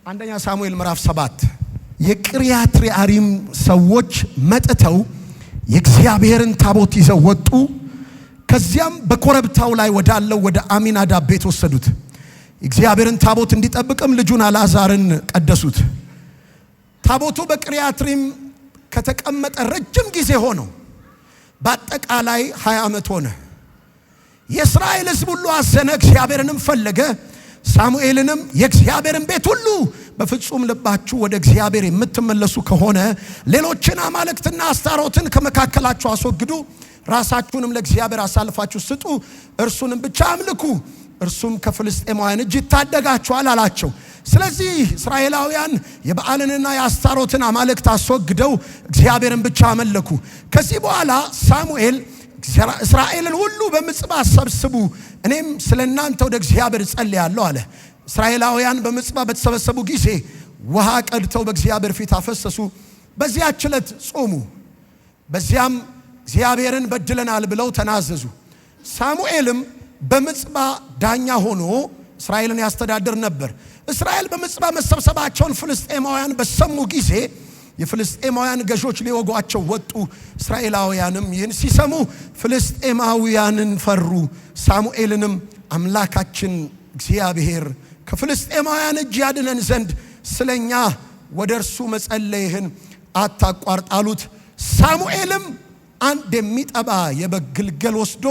አንደኛ ሳሙኤል ምዕራፍ 7 የቂርያትይዓሪም ሰዎች መጥተው የእግዚአብሔርን ታቦት ይዘው ወጡ። ከዚያም በኮረብታው ላይ ወዳለው ወደ አሚናዳብ ቤት ወሰዱት። የእግዚአብሔርን ታቦት እንዲጠብቅም ልጁን አልዓዛርን ቀደሱት። ታቦቱ በቂርያትይዓሪም ከተቀመጠ ረጅም ጊዜ ሆነው በአጠቃላይ 20 ዓመት ሆነ። የእስራኤል ሕዝብ ሁሉ አዘነ፣ እግዚአብሔርንም ፈለገ። ሳሙኤልንም የእግዚአብሔርን ቤት ሁሉ በፍጹም ልባችሁ ወደ እግዚአብሔር የምትመለሱ ከሆነ ሌሎችን አማልክትና አስታሮትን ከመካከላችሁ አስወግዱ፣ ራሳችሁንም ለእግዚአብሔር አሳልፋችሁ ስጡ፣ እርሱንም ብቻ አምልኩ፣ እርሱም ከፍልስጤማውያን እጅ ይታደጋችኋል አላቸው። ስለዚህ እስራኤላውያን የበዓልንና የአስታሮትን አማልክት አስወግደው እግዚአብሔርን ብቻ አመለኩ። ከዚህ በኋላ ሳሙኤል እስራኤልን ሁሉ በምጽጳ ሰብስቡ፣ እኔም ስለናንተ ወደ እግዚአብሔር ጸልያለሁ አለ። እስራኤላውያን በምጽጳ በተሰበሰቡ ጊዜ ውሃ ቀድተው በእግዚአብሔር ፊት አፈሰሱ። በዚያች ዕለት ጾሙ። በዚያም እግዚአብሔርን በድለናል ብለው ተናዘዙ። ሳሙኤልም በምጽጳ ዳኛ ሆኖ እስራኤልን ያስተዳድር ነበር። እስራኤል በምጽጳ መሰብሰባቸውን ፍልስጤማውያን በሰሙ ጊዜ የፍልስጤማውያን ገዦች ሊወጓቸው ወጡ። እስራኤላውያንም ይህን ሲሰሙ ፍልስጤማውያንን ፈሩ። ሳሙኤልንም አምላካችን እግዚአብሔር ከፍልስጤማውያን እጅ ያድነን ዘንድ ስለኛ ወደ እርሱ መጸለይህን አታቋርጥ አሉት። ሳሙኤልም አንድ የሚጠባ የበግ ግልገል ወስዶ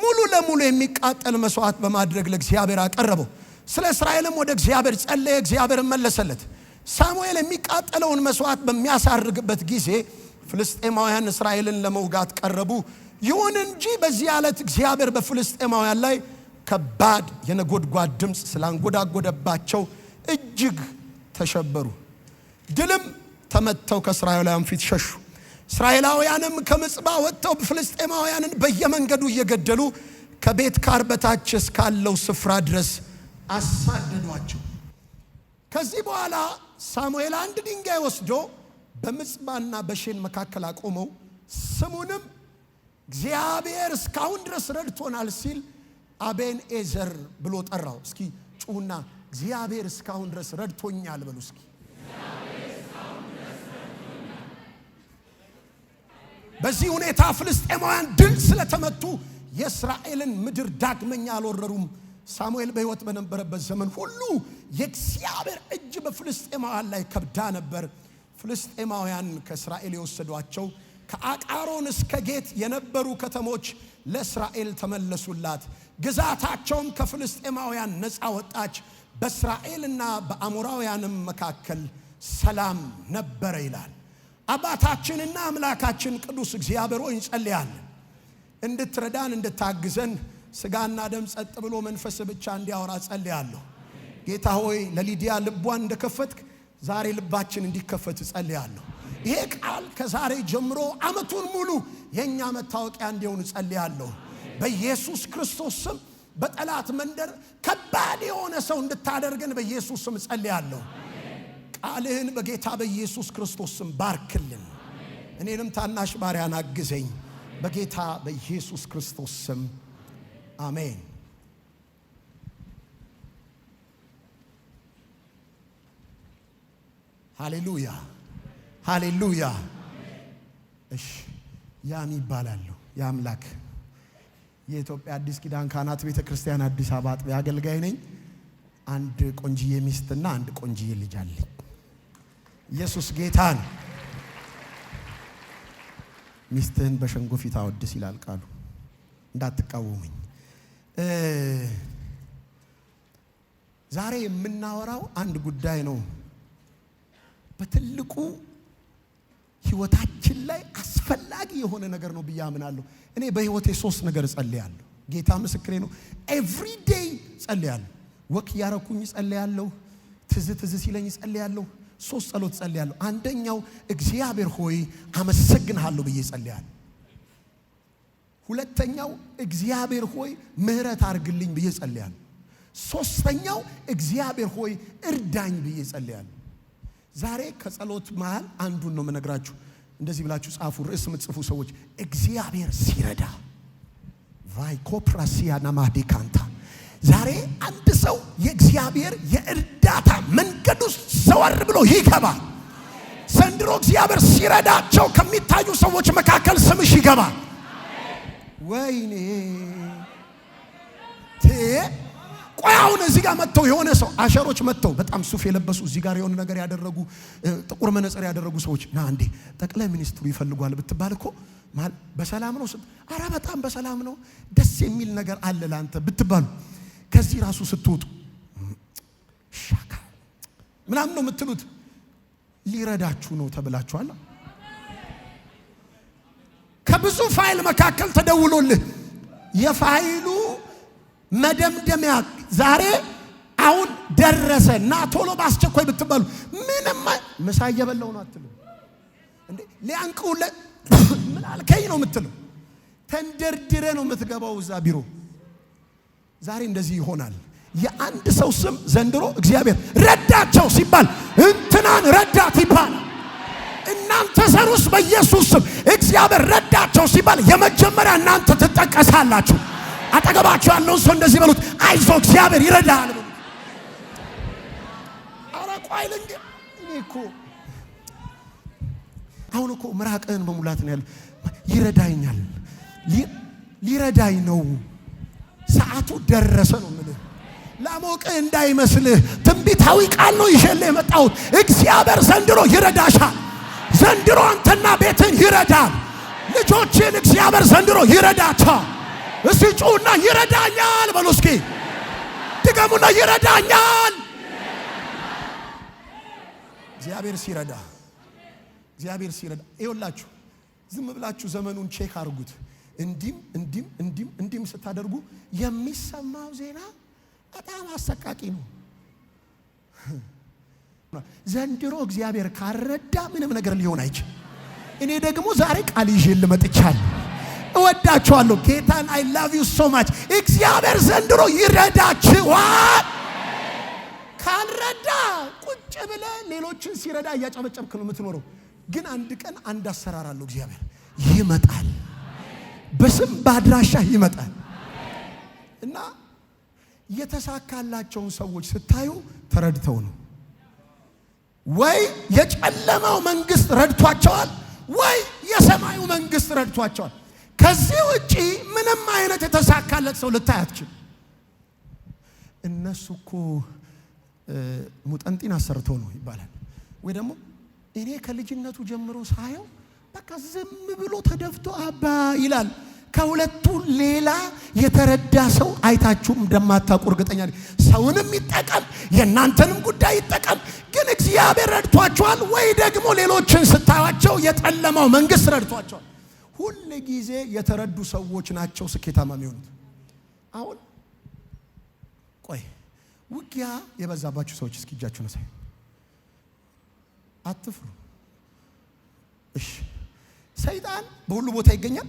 ሙሉ ለሙሉ የሚቃጠል መስዋዕት በማድረግ ለእግዚአብሔር አቀረበው። ስለ እስራኤልም ወደ እግዚአብሔር ጸለየ፣ እግዚአብሔር መለሰለት። ሳሙኤል የሚቃጠለውን መስዋዕት በሚያሳርግበት ጊዜ ፍልስጤማውያን እስራኤልን ለመውጋት ቀረቡ። ይሁን እንጂ በዚህ ዕለት እግዚአብሔር በፍልስጤማውያን ላይ ከባድ የነጎድጓድ ድምፅ ስላንጎዳጎደባቸው እጅግ ተሸበሩ። ድልም ተመተው ከእስራኤላውያን ፊት ሸሹ። እስራኤላውያንም ከምጽጳ ወጥተው ፍልስጤማውያንን በየመንገዱ እየገደሉ ከቤት ካር በታች እስካለው ስፍራ ድረስ አሳደዷቸው። ከዚህ በኋላ ሳሙኤል አንድ ድንጋይ ወስዶ በምጽጳና በሼን መካከል አቆመው። ስሙንም እግዚአብሔር እስካሁን ድረስ ረድቶናል ሲል አቤን ኤዘር ብሎ ጠራው። እስኪ ጩሁና እግዚአብሔር እስካሁን ድረስ ረድቶኛል በሉ እስኪ። በዚህ ሁኔታ ፍልስጤማውያን ድል ስለተመቱ የእስራኤልን ምድር ዳግመኛ አልወረሩም። ሳሙኤል በሕይወት በነበረበት ዘመን ሁሉ የእግዚአብሔር እጅ በፍልስጤማውያን ላይ ከብዳ ነበር። ፍልስጤማውያን ከእስራኤል የወሰዷቸው ከአቃሮን እስከ ጌት የነበሩ ከተሞች ለእስራኤል ተመለሱላት። ግዛታቸውም ከፍልስጤማውያን ነፃ ወጣች። በእስራኤልና በአሞራውያንም መካከል ሰላም ነበረ ይላል። አባታችንና አምላካችን ቅዱስ እግዚአብሔር ሆይ እንጸልያለን፣ እንድትረዳን እንድታግዘን፣ ስጋና ደም ጸጥ ብሎ መንፈስ ብቻ እንዲያወራ ጸልያለሁ። ጌታ ሆይ ለሊዲያ ልቧን እንደከፈትክ ዛሬ ልባችን እንዲከፈት ጸልያለሁ። ይሄ ቃል ከዛሬ ጀምሮ ዓመቱን ሙሉ የኛ መታወቂያ እንዲሆን ጸልያለሁ። በኢየሱስ ክርስቶስ ስም በጠላት መንደር ከባድ የሆነ ሰው እንድታደርገን በኢየሱስ ስም ጸልያለሁ። ቃልህን በጌታ በኢየሱስ ክርስቶስ ስም ባርክልን። እኔንም ታናሽ ባሪያን አግዘኝ በጌታ በኢየሱስ ክርስቶስ ስም አሜን። ሃሌሉያ ሃሌሉያ። እሺ ያም ይባላል የአምላክ የኢትዮጵያ አዲስ ኪዳን ካህናት ቤተ ክርስቲያን አዲስ አበባ አጥቢያ አገልጋይ ነኝ። አንድ ቆንጂዬ ሚስትና አንድ ቆንጂዬ ልጅ አለኝ። ኢየሱስ ጌታ ነው። ሚስትህን በሸንጎ ፊት አወድስ ይላል ቃሉ። እንዳትቃወሙኝ። ዛሬ የምናወራው አንድ ጉዳይ ነው። በትልቁ ህይወታችን ላይ አስፈላጊ የሆነ ነገር ነው ብዬ አምናለሁ። እኔ በህይወቴ 3 ነገር ጸልያለሁ። ጌታ ምስክሬ ነው። ኤቭሪ ዴይ ጸልያለሁ። ወክ ያረኩኝ ጸልያለሁ። ትዝ ሲለኝ ጸልያለሁ። 3 ጸሎት ጸልያለሁ። አንደኛው እግዚአብሔር ሆይ አመሰግንሃለሁ ብዬ ጸልያለሁ። ሁለተኛው እግዚአብሔር ሆይ ምህረት አድርግልኝ ብዬ ጸልያለሁ። ሶስተኛው እግዚአብሔር ሆይ እርዳኝ ብዬ ጸልያለሁ። ዛሬ ከጸሎት መሃል አንዱን ነው የምነግራችሁ። እንደዚህ ብላችሁ ጻፉ። ርዕስ የምትጽፉ ሰዎች እግዚአብሔር ሲረዳ ቫይኮፕራሲያና ማዲካንታ ዛሬ አንድ ሰው የእግዚአብሔር የእርዳታ መንገድ ውስጥ ዘወር ብሎ ይገባል። ዘንድሮ እግዚአብሔር ሲረዳቸው ከሚታዩ ሰዎች መካከል ስምሽ ይገባል። ወይኔ ቆይ አሁን እዚህ ጋር መጥተው የሆነ ሰው አሸሮች መጥተው በጣም ሱፍ የለበሱ እዚህ ጋር የሆነ ነገር ያደረጉ ጥቁር መነጽር ያደረጉ ሰዎች ና እንዴ ጠቅላይ ሚኒስትሩ ይፈልጓል ብትባል እኮ በሰላም ነው? አረ በጣም በሰላም ነው፣ ደስ የሚል ነገር አለ ላንተ ብትባሉ ከዚህ ራሱ ስትወጡ ሻካ ምናምን ነው የምትሉት። ሊረዳችሁ ነው ተብላችኋል። ከብዙ ፋይል መካከል ተደውሎልህ የፋይሉ መደምደሚያ ዛሬ አሁን ደረሰ እና ቶሎ ባስቸኳይ ብትባሉ ምንም ምሳ እየበላው ነው አትሉ እንዴ? ሊያንቁለ ምን አልከኝ ነው የምትለው። ተንደርድረ ነው የምትገባው እዛ ቢሮ። ዛሬ እንደዚህ ይሆናል። የአንድ ሰው ስም ዘንድሮ እግዚአብሔር ረዳቸው ሲባል እንትናን ረዳት ይባላል። እናንተ ዘሩስ በኢየሱስ ስም እግዚአብሔር ረዳቸው ሲባል የመጀመሪያ እናንተ ትጠቀሳላችሁ። አጠገባችሁ ያለውን ሰው እንደዚህ በሉት፣ አይዞ እግዚአብሔር ይረዳል በሉት። አረ ቆይ ልንገ እኮ አሁን እኮ ምራቅህን በሙላት ነው ያለ። ይረዳኛል፣ ሊረዳኝ ነው፣ ሰዓቱ ደረሰ ነው የምልህ። ላሞቅህ እንዳይመስልህ ትንቢታዊ ቃል ነው ይዤልህ የመጣሁት። እግዚአብሔር ዘንድሮ ይረዳሻል። ዘንድሮ አንተና ቤትን ይረዳል። ልጆችን እግዚአብሔር ዘንድሮ ይረዳቸዋል። እስቲ ጩና ይረዳኛል በሉ እስኪ ድገሙና ይረዳኛል። እግዚአብሔር ሲረዳ ይኸውላችሁ፣ ዝም ብላችሁ ዘመኑን ቼክ አድርጉት። እንዲም ስታደርጉ የሚሰማው ዜና በጣም አሰቃቂ ነው። ዘንድሮ እግዚአብሔር ካረዳ ምንም ነገር ሊሆን አይችልም። እኔ ደግሞ ዛሬ ቃል ይዤ ልመጥቻለሁ። እወዳችኋለሁ ጌታን I love you so much። እግዚአብሔር ዘንድሮ ይረዳችኋል። ካልረዳ ቁጭ ብለህ ሌሎችን ሲረዳ እያጨበጨብክ ነው የምትኖረው። ግን አንድ ቀን አንድ አሰራር አለው። እግዚአብሔር ይመጣል፣ በስም ባድራሻ ይመጣል። እና የተሳካላቸውን ሰዎች ስታዩ ተረድተው ነው። ወይ የጨለማው መንግስት ረድቷቸዋል፣ ወይ የሰማዩ መንግስት ረድቷቸዋል። ከዚህ ውጪ ምንም አይነት የተሳካለት ሰው ልታያትችል። እነሱ እኮ ሙጠንጢን አሰርቶ ነው ይባላል። ወይ ደግሞ እኔ ከልጅነቱ ጀምሮ ሳየው በቃ ዝም ብሎ ተደፍቶ አባ ይላል። ከሁለቱ ሌላ የተረዳ ሰው አይታችሁም እንደማታውቁ እርግጠኛ ነኝ። ሰውንም ይጠቀም የእናንተንም ጉዳይ ይጠቀም። ግን እግዚአብሔር ረድቷቸዋል ወይ ደግሞ ሌሎችን ስታዩቸው የጨለማው መንግስት ረድቷቸዋል። ሁሉ ጊዜ የተረዱ ሰዎች ናቸው ስኬታማ የሚሆኑት። አሁን ቆይ ውጊያ የበዛባችሁ ሰዎች እስኪ እጃችሁን አሳዩ። አትፍሩ። እሺ ሰይጣን በሁሉ ቦታ ይገኛል።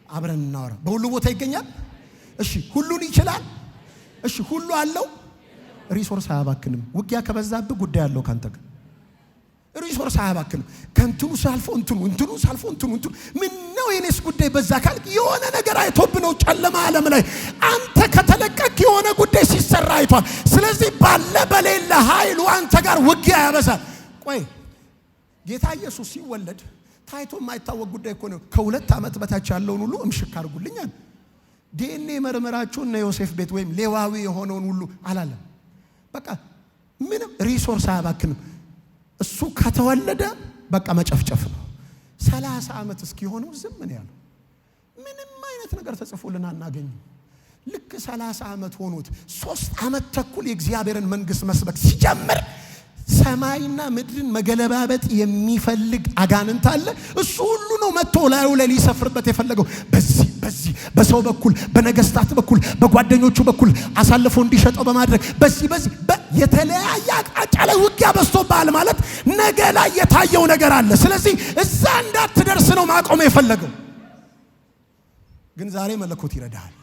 አብረን እናወራ። በሁሉ ቦታ ይገኛል። እሺ ሁሉን ይችላል። እሺ ሁሉ አለው። ሪሶርስ አያባክንም። ውጊያ ከበዛብህ ጉዳይ አለው ካንተ ጋር። ሪሶርስ አያባክንም። ከእንትኑ ሳልፎ እንትኑ ሳልፎ እንትኑ ምን ነው የኔስ ጉዳይ በዛ ካልክ የሆነ ነገር አይቶብነው ጨለማ ዓለም ላይ አንተ ከተለቀቅ የሆነ ጉዳይ ሲሰራ አይቷል። ስለዚህ ባለ በሌለ ኃይሉ አንተ ጋር ውጊያ ያበዛል። ቆይ ጌታ ኢየሱስ ሲወለድ ታይቶ የማይታወቅ ጉዳይ እኮ ነው። ከ2 ዓመት በታች ያለውን ሁሉ እምሽክ አድርጉልኛል። ዲኤንኤ መርመራችሁን ነው ዮሴፍ ቤት ወይም ሌዋዊ የሆነውን ሁሉ አላለም። በቃ ምንም ሪሶርስ አያባክንም። እሱ ከተወለደ በቃ መጨፍጨፍ ነው። 30 ዓመት እስኪሆነው ዝም ነው ያለው። ምንም አይነት ነገር ተጽፎልን አናገኝም። ልክ 30 ዓመት ሆኖት 3 ዓመት ተኩል የእግዚአብሔርን መንግስት መስበክ ሲጀምር ሰማይና ምድርን መገለባበጥ የሚፈልግ አጋንንት አለ። እሱ ሁሉ ነው መጥቶ ላዩ ላይ ሊሰፍርበት የፈለገው። በዚህ በሰው በኩል በነገስታት በኩል በጓደኞቹ በኩል አሳልፎ እንዲሸጠው በማድረግ በዚህ የተለያየ አቅጣጫ ላይ ውጊያ በዝቶብሃል ማለት ነገ ላይ የታየው ነገር አለ። ስለዚህ እዛ እንዳትደርስ ነው ማቆም የፈለገው። ግን ዛሬ መለኮት ይረዳሃል።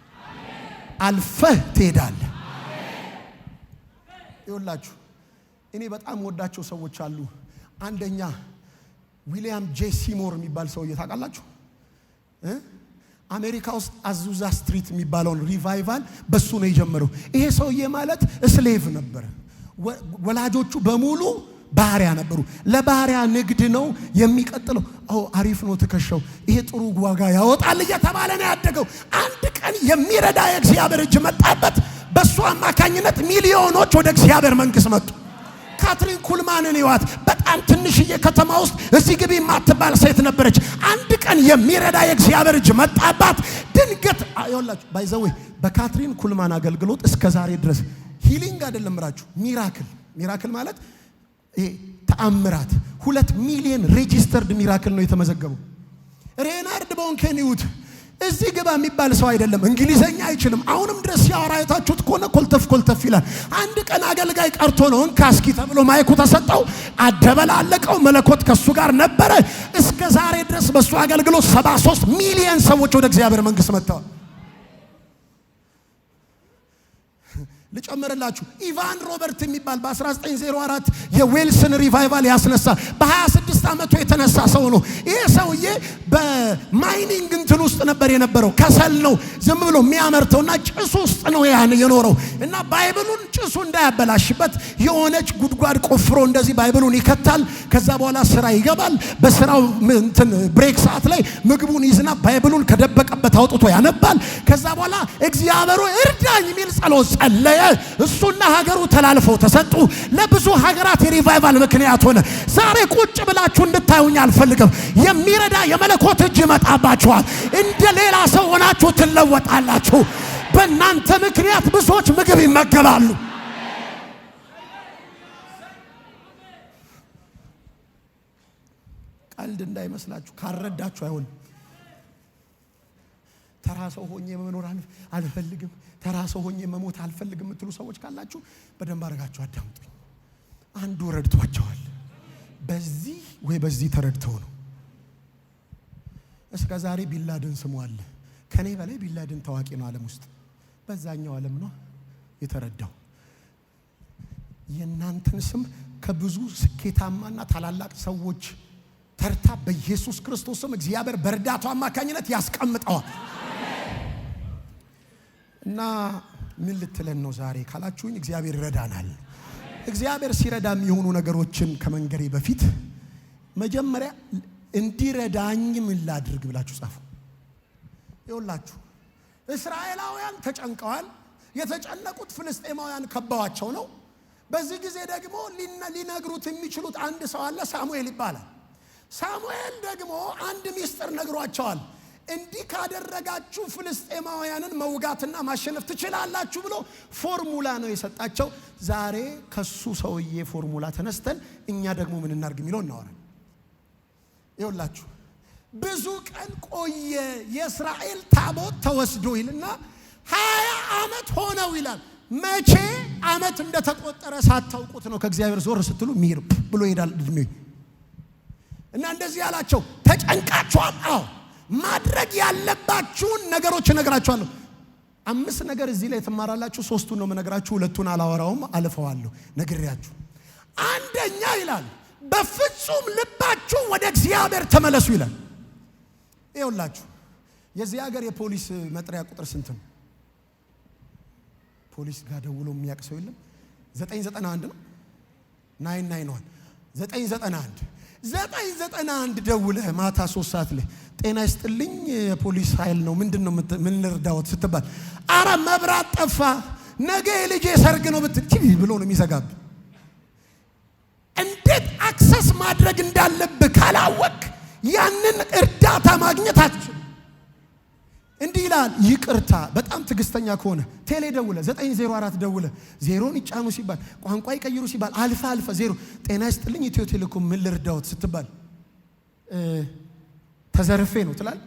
አልፈህ ትሄዳለህ። ይኸውላችሁ እኔ በጣም ወዳቸው ሰዎች አሉ። አንደኛ ዊሊያም ጄ ሲሞር የሚባል ሰውዬ ታውቃላችሁ? አሜሪካ ውስጥ አዙዛ ስትሪት የሚባለውን ሪቫይቫል በሱ ነው የጀመረው። ይሄ ሰውዬ ማለት ስሌቭ ነበር። ወላጆቹ በሙሉ ባሪያ ነበሩ። ለባሪያ ንግድ ነው የሚቀጥለው። አሪፍ ነው ትከሻው፣ ይሄ ጥሩ ዋጋ ያወጣል እየተባለ ነው ያደገው። አንድ ቀን የሚረዳ የእግዚአብሔር እጅ መጣበት። በሱ አማካኝነት ሚሊዮኖች ወደ እግዚአብሔር መንግስት መጡ። ካትሪን ኩልማንን ይዋት በጣም ትንሽዬ ከተማ ውስጥ እዚህ ግቢ የማትባል ሴት ነበረች። አንድ ቀን የሚረዳ የእግዚአብሔር እጅ መጣባት። ድንገት ይኸውላችሁ ባይዘው በካትሪን ኩልማን አገልግሎት እስከ ዛሬ ድረስ ሂሊንግ አይደለም ራችሁ ሚራክል ማለት ተአምራት 2 ሚሊዮን ሬጂስተርድ ሚራክል ነው የተመዘገበው። ሬናርድ ቦንኬን ይሁት እዚህ ግባ የሚባል ሰው አይደለም። እንግሊዘኛ አይችልም። አሁንም ድረስ ሲያወራ አይታችሁት ከሆነ ኮልተፍ ይላል። አንድ ቀን አገልጋይ ቀርቶ ነው እንካስኪ ተብሎ ማይኩ ተሰጠው። አደበላለቀው። መለኮት ከሱ ጋር ነበረ። እስከ ዛሬ ድረስ በሱ አገልግሎት 73 ሚሊዮን ሰዎች ወደ እግዚአብሔር መንግስት መጥተዋል። ልጨምርላችሁ ኢቫን ሮበርት የሚባል በ1904 የዌልስን ሪቫይቫል ያስነሳ በ26 ዓመቱ የተነሳ ሰው ነው። ይሄ ሰውዬ በማይኒንግ እንትን ውስጥ ነበር የነበረው። ከሰል ነው ዝም ብሎ የሚያመርተውና ጭሱ ውስጥ ነው የኖረው እና ባይብሉን ጭሱ እንዳያበላሽበት የሆነች ጉድጓድ ቆፍሮ እንደዚህ ባይብሉን ይከታል። ከዛ በኋላ ስራ ይገባል። በስራው እንትን ብሬክ ሰዓት ላይ ምግቡን ይዝና ባይብሉን ከደበቀበት አውጥቶ ያነባል። ከዛ በኋላ እግዚአብሔር እርዳኝ የሚል ጸሎት ጸለየ። እሱና ሀገሩ ተላልፈው ተሰጡ። ለብዙ ሀገራት የሪቫይቫል ምክንያት ሆነ። ዛሬ ቁጭ ብላችሁ እንድታዩኝ አልፈልግም። የሚረዳ የመለኮት እጅ ይመጣባችኋል። እንደ ሌላ ሰው ሆናችሁ ትለወጣላችሁ። በእናንተ ምክንያት ብዙዎች ምግብ ይመገባሉ። ቀልድ እንዳይመስላችሁ፣ ካረዳችሁ አይሆንም። ተራ ሰው ሆኜ መኖር አልፈልግም፣ ተራ ሰው ሆኜ መሞት አልፈልግም የምትሉ ሰዎች ካላችሁ በደንብ አድርጋችሁ አዳምጡኝ። አንዱ ረድቷቸዋል። በዚህ ወይ በዚህ ተረድተው ነው። እስከ ዛሬ ቢላድን ስሙ አለ። ከኔ በላይ ቢላድን ታዋቂ ነው ዓለም ውስጥ። በዛኛው ዓለም ነው የተረዳው። የእናንተን ስም ከብዙ ስኬታማና ታላላቅ ሰዎች ተርታ በኢየሱስ ክርስቶስ ስም እግዚአብሔር በእርዳታው አማካኝነት ያስቀምጠዋል። እና ምን ልትለን ነው ዛሬ ካላችሁኝ፣ እግዚአብሔር ይረዳናል። እግዚአብሔር ሲረዳ የሚሆኑ ነገሮችን ከመንገሬ በፊት መጀመሪያ እንዲረዳኝ ምን ላድርግ ብላችሁ ጻፉ። ይኸውላችሁ እስራኤላውያን ተጨንቀዋል። የተጨነቁት ፍልስጤማውያን ከበዋቸው ነው። በዚህ ጊዜ ደግሞ ሊነግሩት የሚችሉት አንድ ሰው አለ፣ ሳሙኤል ይባላል። ሳሙኤል ደግሞ አንድ ሚስጥር ነግሯቸዋል። እንዲህ ካደረጋችሁ ፍልስጤማውያንን መውጋትና ማሸነፍ ትችላላችሁ ብሎ ፎርሙላ ነው የሰጣቸው። ዛሬ ከሱ ሰውዬ ፎርሙላ ተነስተን እኛ ደግሞ ምን እናርግ የሚለው እናወራለን። ይኸውላችሁ ብዙ ቀን ቆየ የእስራኤል ታቦት ተወስዶ ይልና 20 ዓመት ሆነው ይላል። መቼ ዓመት እንደተቆጠረ ሳታውቁት ነው ከእግዚአብሔር ዞር ስትሉ ሚር ብሎ ይሄዳል እድሜ። እና እንደዚህ ያላቸው ተጨንቃችኋል። አዎ ማድረግ ያለባችሁን ነገሮች እነግራችኋለሁ። 5 ነገር እዚህ ላይ ትማራላችሁ። 3ቱን ነው የምነግራችሁ፣ 2ቱን አላወራውም፣ አልፈዋለሁ ነግሬያችሁ። አንደኛ ይላል በፍጹም ልባችሁ ወደ እግዚአብሔር ተመለሱ ይላል። ይኸውላችሁ የዚህ ሀገር የፖሊስ መጥሪያ ቁጥር ስንት ነው? ፖሊስ ጋር ደውሎ የሚያውቅ ሰው የለም? 991 ነው። 991 991 ደውለህ ማታ 3 ሰዓት ላይ ጤና ይስጥልኝ የፖሊስ ኃይል ነው ምንድነው ምን ልርዳዎት ስትባል፣ አረ መብራት ጠፋ ነገ የልጄ ሰርግ ነው ብትል ብሎ ነው የሚዘጋብ። እንዴት አክሰስ ማድረግ እንዳለብህ ካላወቅ ያንን እርዳታ ማግኘት አትችልም። እንዲህ ይላል። ይቅርታ በጣም ትግስተኛ ከሆነ ቴሌ ደውለ 904 ደውለ ዜሮን ይጫኑ ሲባል ቋንቋ ይቀይሩ ሲባል አልፋ 0 ጤና ይስጥልኝ ኢትዮ ቴሌኮም ምን ልርዳዎት ስትባል ተዘርፌ ነው ትላል።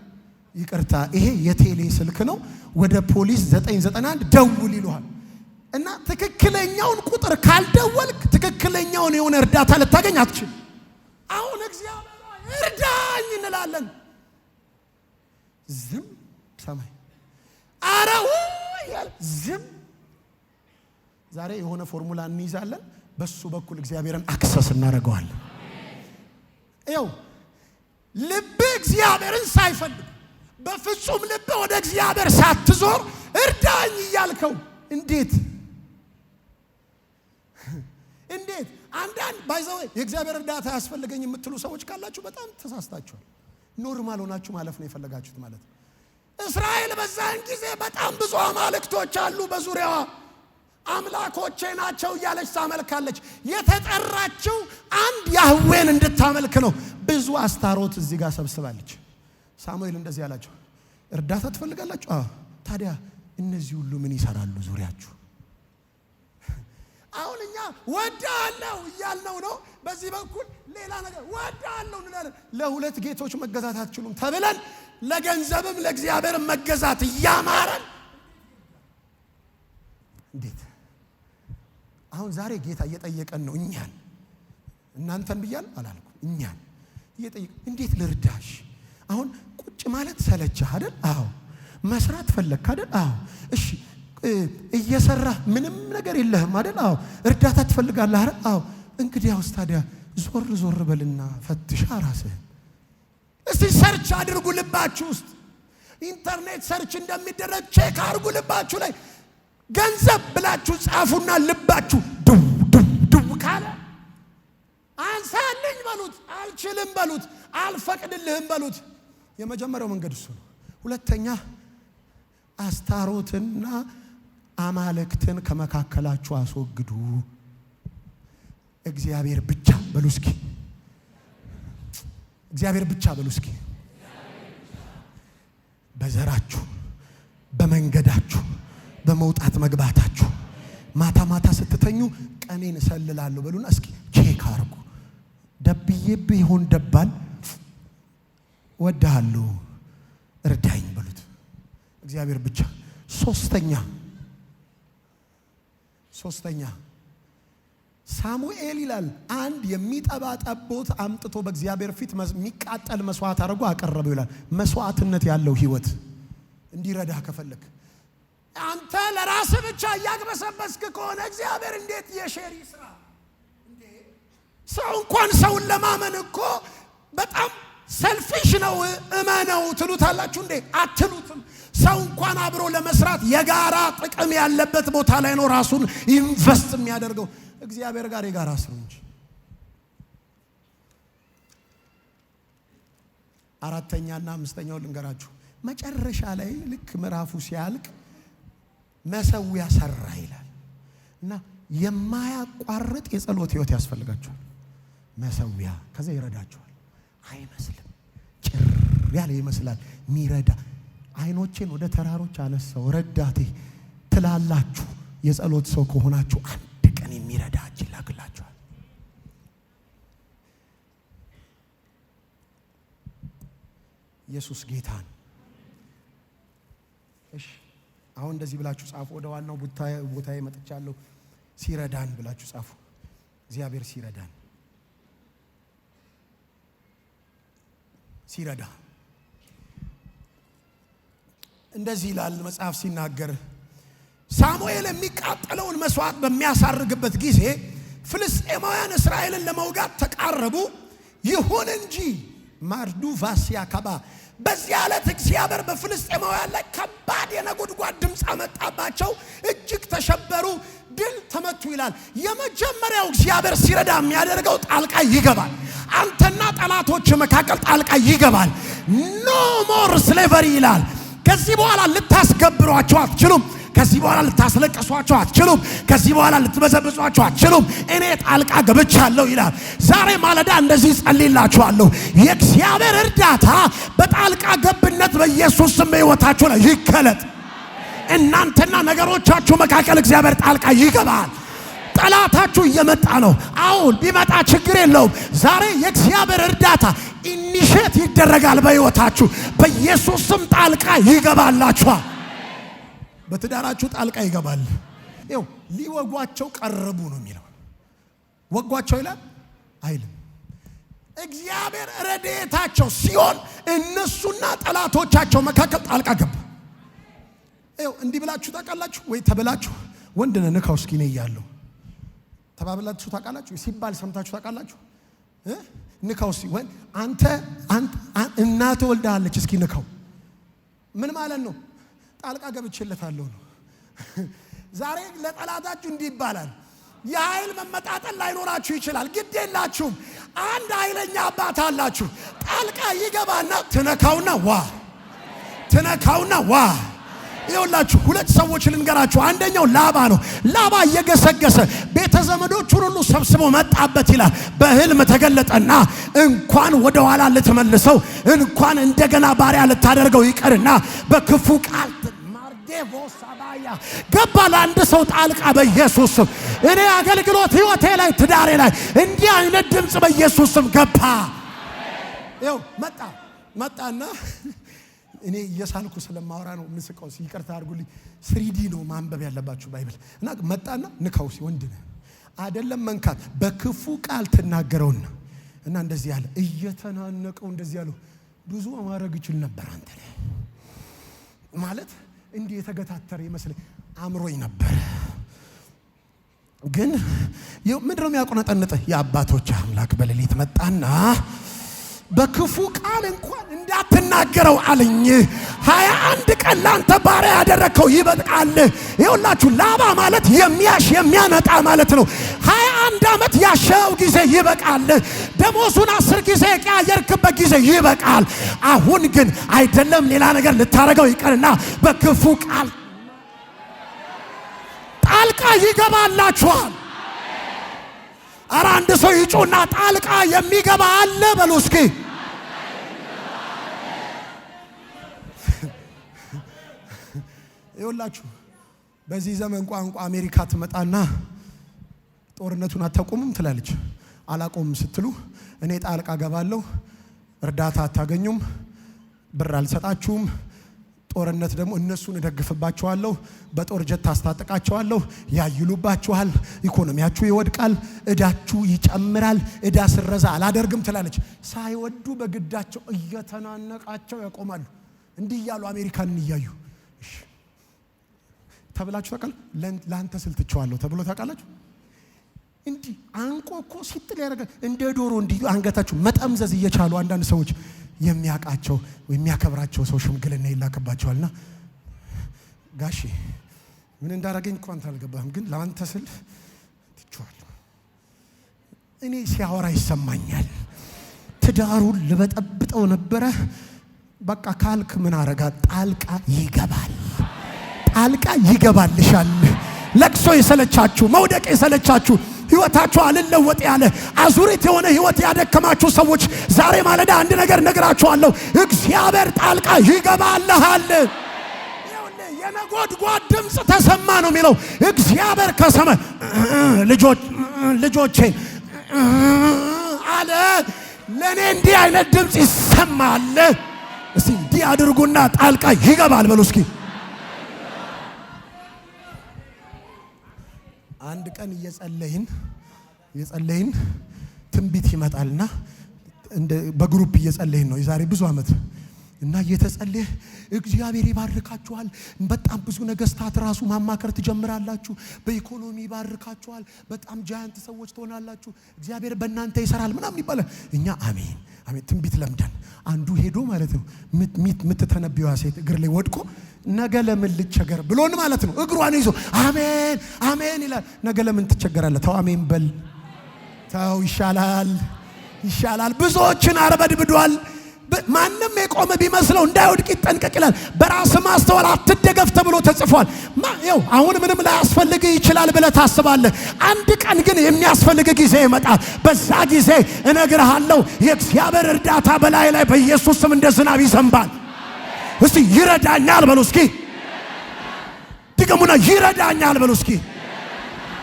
ይቅርታ ይሄ የቴሌ ስልክ ነው ወደ ፖሊስ 991 ደውል ይሉሃል። እና ትክክለኛውን ቁጥር ካልደወልክ ትክክለኛውን የሆነ እርዳታ ልታገኝ አትችል። አሁን እግዚአብሔር እርዳኝ እንላለን። ዝም ሰማይ አረው ያል ዝም። ዛሬ የሆነ ፎርሙላ እንይዛለን። በሱ በኩል እግዚአብሔርን አክሰስ እናደርገዋለን። ይኸው ልብ እግዚአብሔርን ሳይፈልግ በፍጹም ልብ ወደ እግዚአብሔር ሳትዞር እርዳኝ እያልከው እንዴት አንዳንድ ባይዘው የእግዚአብሔር እርዳታ ያስፈልገኝ የምትሉ ሰዎች ካላችሁ በጣም ተሳስታችኋል። ኖርማል ሆናችሁ ማለፍ ነው የፈለጋችሁት ማለት ነው። እስራኤል በዛን ጊዜ በጣም ብዙ አማልክቶች አሉ በዙሪያዋ። አምላኮቼ ናቸው እያለች ታመልካለች። የተጠራችው አንድ ያህዌን እንድታመልክ ነው። ብዙ አስታሮት እዚህ ጋር ሰብስባለች። ሳሙኤል እንደዚህ ያላቸው እርዳታ ትፈልጋላችሁ? ታዲያ እነዚህ ሁሉ ምን ይሰራሉ ዙሪያችሁ? አሁን እኛ ወዳለው እያልነው ነው። በዚህ በኩል ሌላ ነገር ወዳለው እንላለን። ለሁለት ጌቶች መገዛት አትችሉም ተብለን ለገንዘብም ለእግዚአብሔር መገዛት እያማረን እንዴት! አሁን ዛሬ ጌታ እየጠየቀን ነው እኛን። እናንተን ብያለሁ አላልኩም። እኛን እየጠየቀ እንዴት ልርዳሽ? አሁን ቁጭ ማለት ሰለችህ አይደል? አዎ። መስራት ፈለግክ አይደል? አዎ። እሺ እየሰራህ ምንም ነገር የለህም አይደል? አዎ። እርዳታ ትፈልጋለህ አይደል? አዎ። እንግዲያውስ ታዲያ ዞር ዞር በልና ፈትሻ ራስህን። እስቲ ሰርች አድርጉ ልባችሁ ውስጥ። ኢንተርኔት ሰርች እንደሚደረግ ቼክ አድርጉ ልባችሁ ላይ። ገንዘብ ብላችሁ ጻፉና ልባችሁ ድው ድው ድው ካለ አንሳልኝ በሉት፣ አልችልም በሉት፣ አልፈቅድልህም በሉት። የመጀመሪያው መንገድ እሱ ነው። ሁለተኛ አስታሮትና አማልክትን ከመካከላችሁ አስወግዱ። እግዚአብሔር ብቻ በሉ እስኪ። እግዚአብሔር ብቻ በሉ እስኪ። በዘራችሁ፣ በመንገዳችሁ፣ በመውጣት መግባታችሁ፣ ማታ ማታ ስትተኙ ቀኔን እሰልላለሁ በሉና እስኪ ቼክ አርጉ። ደብዬብህ ይሆን ደባል ወዳለሁ እርዳኝ በሉት። እግዚአብሔር ብቻ። ሶስተኛ ሳሙኤል ይላል አንድ የሚጠባ ጠቦት አምጥቶ በእግዚአብሔር ፊት የሚቃጠል መስዋዕት አድርጎ አቀረበው ይላል። መስዋዕትነት ያለው ህይወት እንዲረዳ ከፈለክ አንተ ለራስህ ብቻ እያግበሰበስክ ከሆነ እግዚአብሔር እንዴት የሼር ይስራ እንዴ? ሰው እንኳን ሰውን ለማመን እኮ በጣም ሰልፊሽ ነው። እመነው ትሉታላችሁ እንዴ? አትሉትም። ሰው እንኳን አብሮ ለመስራት የጋራ ጥቅም ያለበት ቦታ ላይ ነው ራሱን ኢንቨስት የሚያደርገው። እግዚአብሔር ጋር የጋራ ስሩ እንጂ። አራተኛና አምስተኛው ልንገራችሁ። መጨረሻ ላይ ልክ ምዕራፉ ሲያልቅ መሰዊያ ሰራ ይላል እና የማያቋርጥ የጸሎት ህይወት ያስፈልጋችኋል። መሰዊያ ከዛ ይረዳችኋል። አይመስልም፣ ጭር ያለ ይመስላል ሚረዳ። አይኖቼን ወደ ተራሮች አነሳው ረዳቴ ትላላችሁ። የጸሎት ሰው ከሆናችሁ አንድ ቀን የሚረዳ እጅ ይላክላችኋል። ኢየሱስ ጌታን። እሺ አሁን እንደዚህ ብላችሁ ጻፉ። ወደ ዋናው ቦታዬ መጥቻለሁ። ሲረዳን ብላችሁ ጻፉ። እግዚአብሔር ሲረዳን፣ ሲረዳ እንደዚህ ይላል መጽሐፍ ሲናገር። ሳሙኤል የሚቃጠለውን መስዋዕት በሚያሳርግበት ጊዜ ፍልስጤማውያን እስራኤልን ለመውጋት ተቃረቡ። ይሁን እንጂ ማርዱ ቫሲያ ካባ በዚህ ዕለት እግዚአብሔር በፍልስጤማውያን ላይ ከባድ የነጎድጓድ ድምፅ አመጣባቸው። እጅግ ተሸበሩ፣ ድል ተመቱ ይላል። የመጀመሪያው እግዚአብሔር ሲረዳ የሚያደርገው ጣልቃ ይገባል። አንተና ጠላቶች መካከል ጣልቃ ይገባል። ኖ ሞር ስሌቨሪ ይላል። ከዚህ በኋላ ልታስገብሯቸው አትችሉም። ከዚህ በኋላ ልታስለቀሷቸው አትችሉም። ከዚህ በኋላ ልትበዘብዟቸው አትችሉም። እኔ ጣልቃ ገብቻለሁ ይላል። ዛሬ ማለዳ እንደዚህ ጸልይላችኋለሁ። የእግዚአብሔር እርዳታ በጣልቃ ገብነት በኢየሱስ ስም ሕይወታችሁ ላይ ይከለጥ። እናንተና ነገሮቻችሁ መካከል እግዚአብሔር ጣልቃ ይገባል። ጠላታችሁ እየመጣ ነው። አሁን ቢመጣ ችግር የለውም። ዛሬ የእግዚአብሔር እርዳታ ኢኒሼት ይደረጋል በሕይወታችሁ። በኢየሱስ ስም ጣልቃ ይገባላችኋል። በትዳራችሁ ጣልቃ ይገባል። ይኸው ሊወጓቸው ቀረቡ ነው የሚለው። ወጓቸው ይላል አይልም። እግዚአብሔር ረድኤታቸው ሲሆን እነሱና ጠላቶቻቸው መካከል ጣልቃ ገባ። ይኸው እንዲህ ብላችሁ ታውቃላችሁ ወይ? ተብላችሁ ወንድ ነህ ንካው እስኪ ነው እያለሁ ተባብላችሁ ታውቃላችሁ? ሲባል ሰምታችሁ ታውቃላችሁ? ንካው እስኪ ወይ አንተ እናትህ ወልዳለች እስኪ ንካው። ምን ማለት ነው? ጣልቃ ገብቼለታለሁ ነው። ዛሬ ለጠላታችሁ እንዲህ ይባላል። የኃይል መመጣጠን ላይኖራችሁ ይችላል። ግድ የላችሁም። አንድ ኃይለኛ አባት አላችሁ። ጣልቃ ይገባና ትነካውና ዋ ይኸውላችሁ ሁለት ሰዎች ልንገራችሁ። አንደኛው ላባ ነው። ላባ እየገሰገሰ ቤተ ዘመዶቹን ሁሉ ሰብስቦ መጣበት ይላል። በህልም ተገለጠና እንኳን ወደ ኋላ ልትመልሰው እንኳን እንደገና ባሪያ ልታደርገው ይቀርና በክፉ ቃል ማርዴቮሳባያ ገባ ለአንድ ሰው ጣልቃ በኢየሱስ ስም። እኔ አገልግሎት ህይወቴ ላይ ትዳሬ ላይ እንዲህ አይነት ድምፅ በኢየሱስ ስም ገባ። ይኸው መጣና እኔ እየሳልኩ ስለማወራ ነው ምስቀው። ይቅርታ አድርጉልኝ። 3D ነው ማንበብ ያለባችሁ ባይብል እና መጣና ንካው ወንድ ነህ አይደለም መንካት በክፉ ቃል ትናገረውና እና እንደዚህ ያለ እየተናነቀው እንደዚህ ያለው ብዙ ማድረግ ይችል ነበር። አንተ ላይ ማለት እንዲህ የተገታተረ ይመስለኝ አምሮኝ ነበር። ግን ምንድነው የሚያቆነጠንጥ? የአባቶች አምላክ በሌሊት መጣና በክፉ ቃል እንኳን እንዳትናገረው አለኝ። 21 ቀን ላንተ ባሪያ ያደረከው ይበቃል። ይኸውላችሁ ላባ ማለት የሚያነጣ ማለት ነው። 21 ዓመት ያሸው ጊዜ ይበቃል። ደሞዙን 10 ጊዜ የቀያየርክበት ጊዜ ይበቃል። አሁን ግን አይደለም ሌላ ነገር ልታረገው ይቀርና በክፉ ቃል ጣልቃ ይገባላችኋል። ኧረ አንድ ሰው ይጩና ጣልቃ የሚገባ አለ በሉ እስኪ። ይኸውላችሁ በዚህ ዘመን ቋንቋ አሜሪካ ትመጣና ጦርነቱን አታቆሙም ትላለች። አላቆምም ስትሉ እኔ ጣልቃ ገባለሁ፣ እርዳታ አታገኙም፣ ብር አልሰጣችሁም፣ ጦርነት ደግሞ እነሱን እደግፍባቸዋለሁ፣ በጦር ጀት አስታጥቃቸዋለሁ፣ ያይሉባችኋል፣ ኢኮኖሚያችሁ ይወድቃል፣ እዳችሁ ይጨምራል፣ እዳ ስረዛ አላደርግም ትላለች። ሳይወዱ በግዳቸው እየተናነቃቸው ያቆማሉ። እንዲህ እያሉ አሜሪካንን እያዩ ተብላችሁ ታውቃላችሁ። ለአንተ ስል ትቼዋለሁ ተብሎ ታውቃላችሁ። እንዲህ አንቆ እኮ ሲጥል ያደርጋል። እንደ ዶሮ እንዲህ አንገታችሁ መጠምዘዝ እየቻሉ አንዳንድ ሰዎች የሚያውቃቸው የሚያከብራቸው ሰው ሽምግልና ይላክባቸዋልና ጋሼ ምን እንዳረገኝ እኮ አንተ አልገባህም፣ ግን ለአንተ ስል ትቼዋለሁ። እኔ ሲያወራ ይሰማኛል። ትዳሩን ልበጠብጠው ነበረ። በቃ ካልክ ምን አረጋ? ጣልቃ ይገባል። ጣልቃ ይገባልሻል። ለቅሶ የሰለቻችሁ፣ መውደቅ የሰለቻችሁ፣ ህይወታችሁ አልለወጥ ያለ አዙሪት የሆነ ህይወት ያደከማችሁ ሰዎች ዛሬ ማለዳ አንድ ነገር ነግራችኋለሁ። እግዚአብሔር ጣልቃ ይገባልሃል። የነጎድጓድ ድምፅ ተሰማ ነው የሚለው እግዚአብሔር ከሰማይ ልጆቼ አለ። ለኔ እንዲህ አይነት ድምፅ ይሰማል። እስቲ እንዲህ አድርጉና ጣልቃ ይገባል በሉ እስኪ። አንድ ቀን እየጸለይን ትንቢት ይመጣልና በግሩፕ እየጸለይን ነው የዛሬ ብዙ ዓመት እና እየተጸለየ እግዚአብሔር ይባርካችኋል፣ በጣም ብዙ ነገስታት ራሱ ማማከር ትጀምራላችሁ፣ በኢኮኖሚ ይባርካችኋል፣ በጣም ጃያንት ሰዎች ትሆናላችሁ፣ እግዚአብሔር በእናንተ ይሰራል ምናምን ይባላል። እኛ አሜን አሜን ትንቢት ለምደን አንዱ ሄዶ ማለት ነው የምትተነብየዋ ሴት እግር ላይ ወድቆ ነገ ለምን ልቸገር ብሎን ማለት ነው እግሯን ይዞ አሜን አሜን ይላል። ነገ ለምን ትቸገራለህ? ተው አሜን በል፣ ተው ይሻላል። ብዙዎችን አርበድብዷል። ማንም የቆመ ቢመስለው እንዳይወድቅ ይጠንቀቅ ይላል። በራስ ማስተዋል አትደገፍ ተብሎ ተጽፏል። ይኸው አሁን ምንም ላያስፈልግ ይችላል ብለህ ታስባለህ። አንድ ቀን ግን የሚያስፈልግ ጊዜ ይመጣል። በዛ ጊዜ እነግርሃለሁ የእግዚአብሔር እርዳታ በላይ ላይ በኢየሱስ ስም እንደ ዝናብ ይዘንባል። እስቲ ይረዳኛል በሉ እስኪ። ድገሙና ይረዳኛል በሉ እስኪ።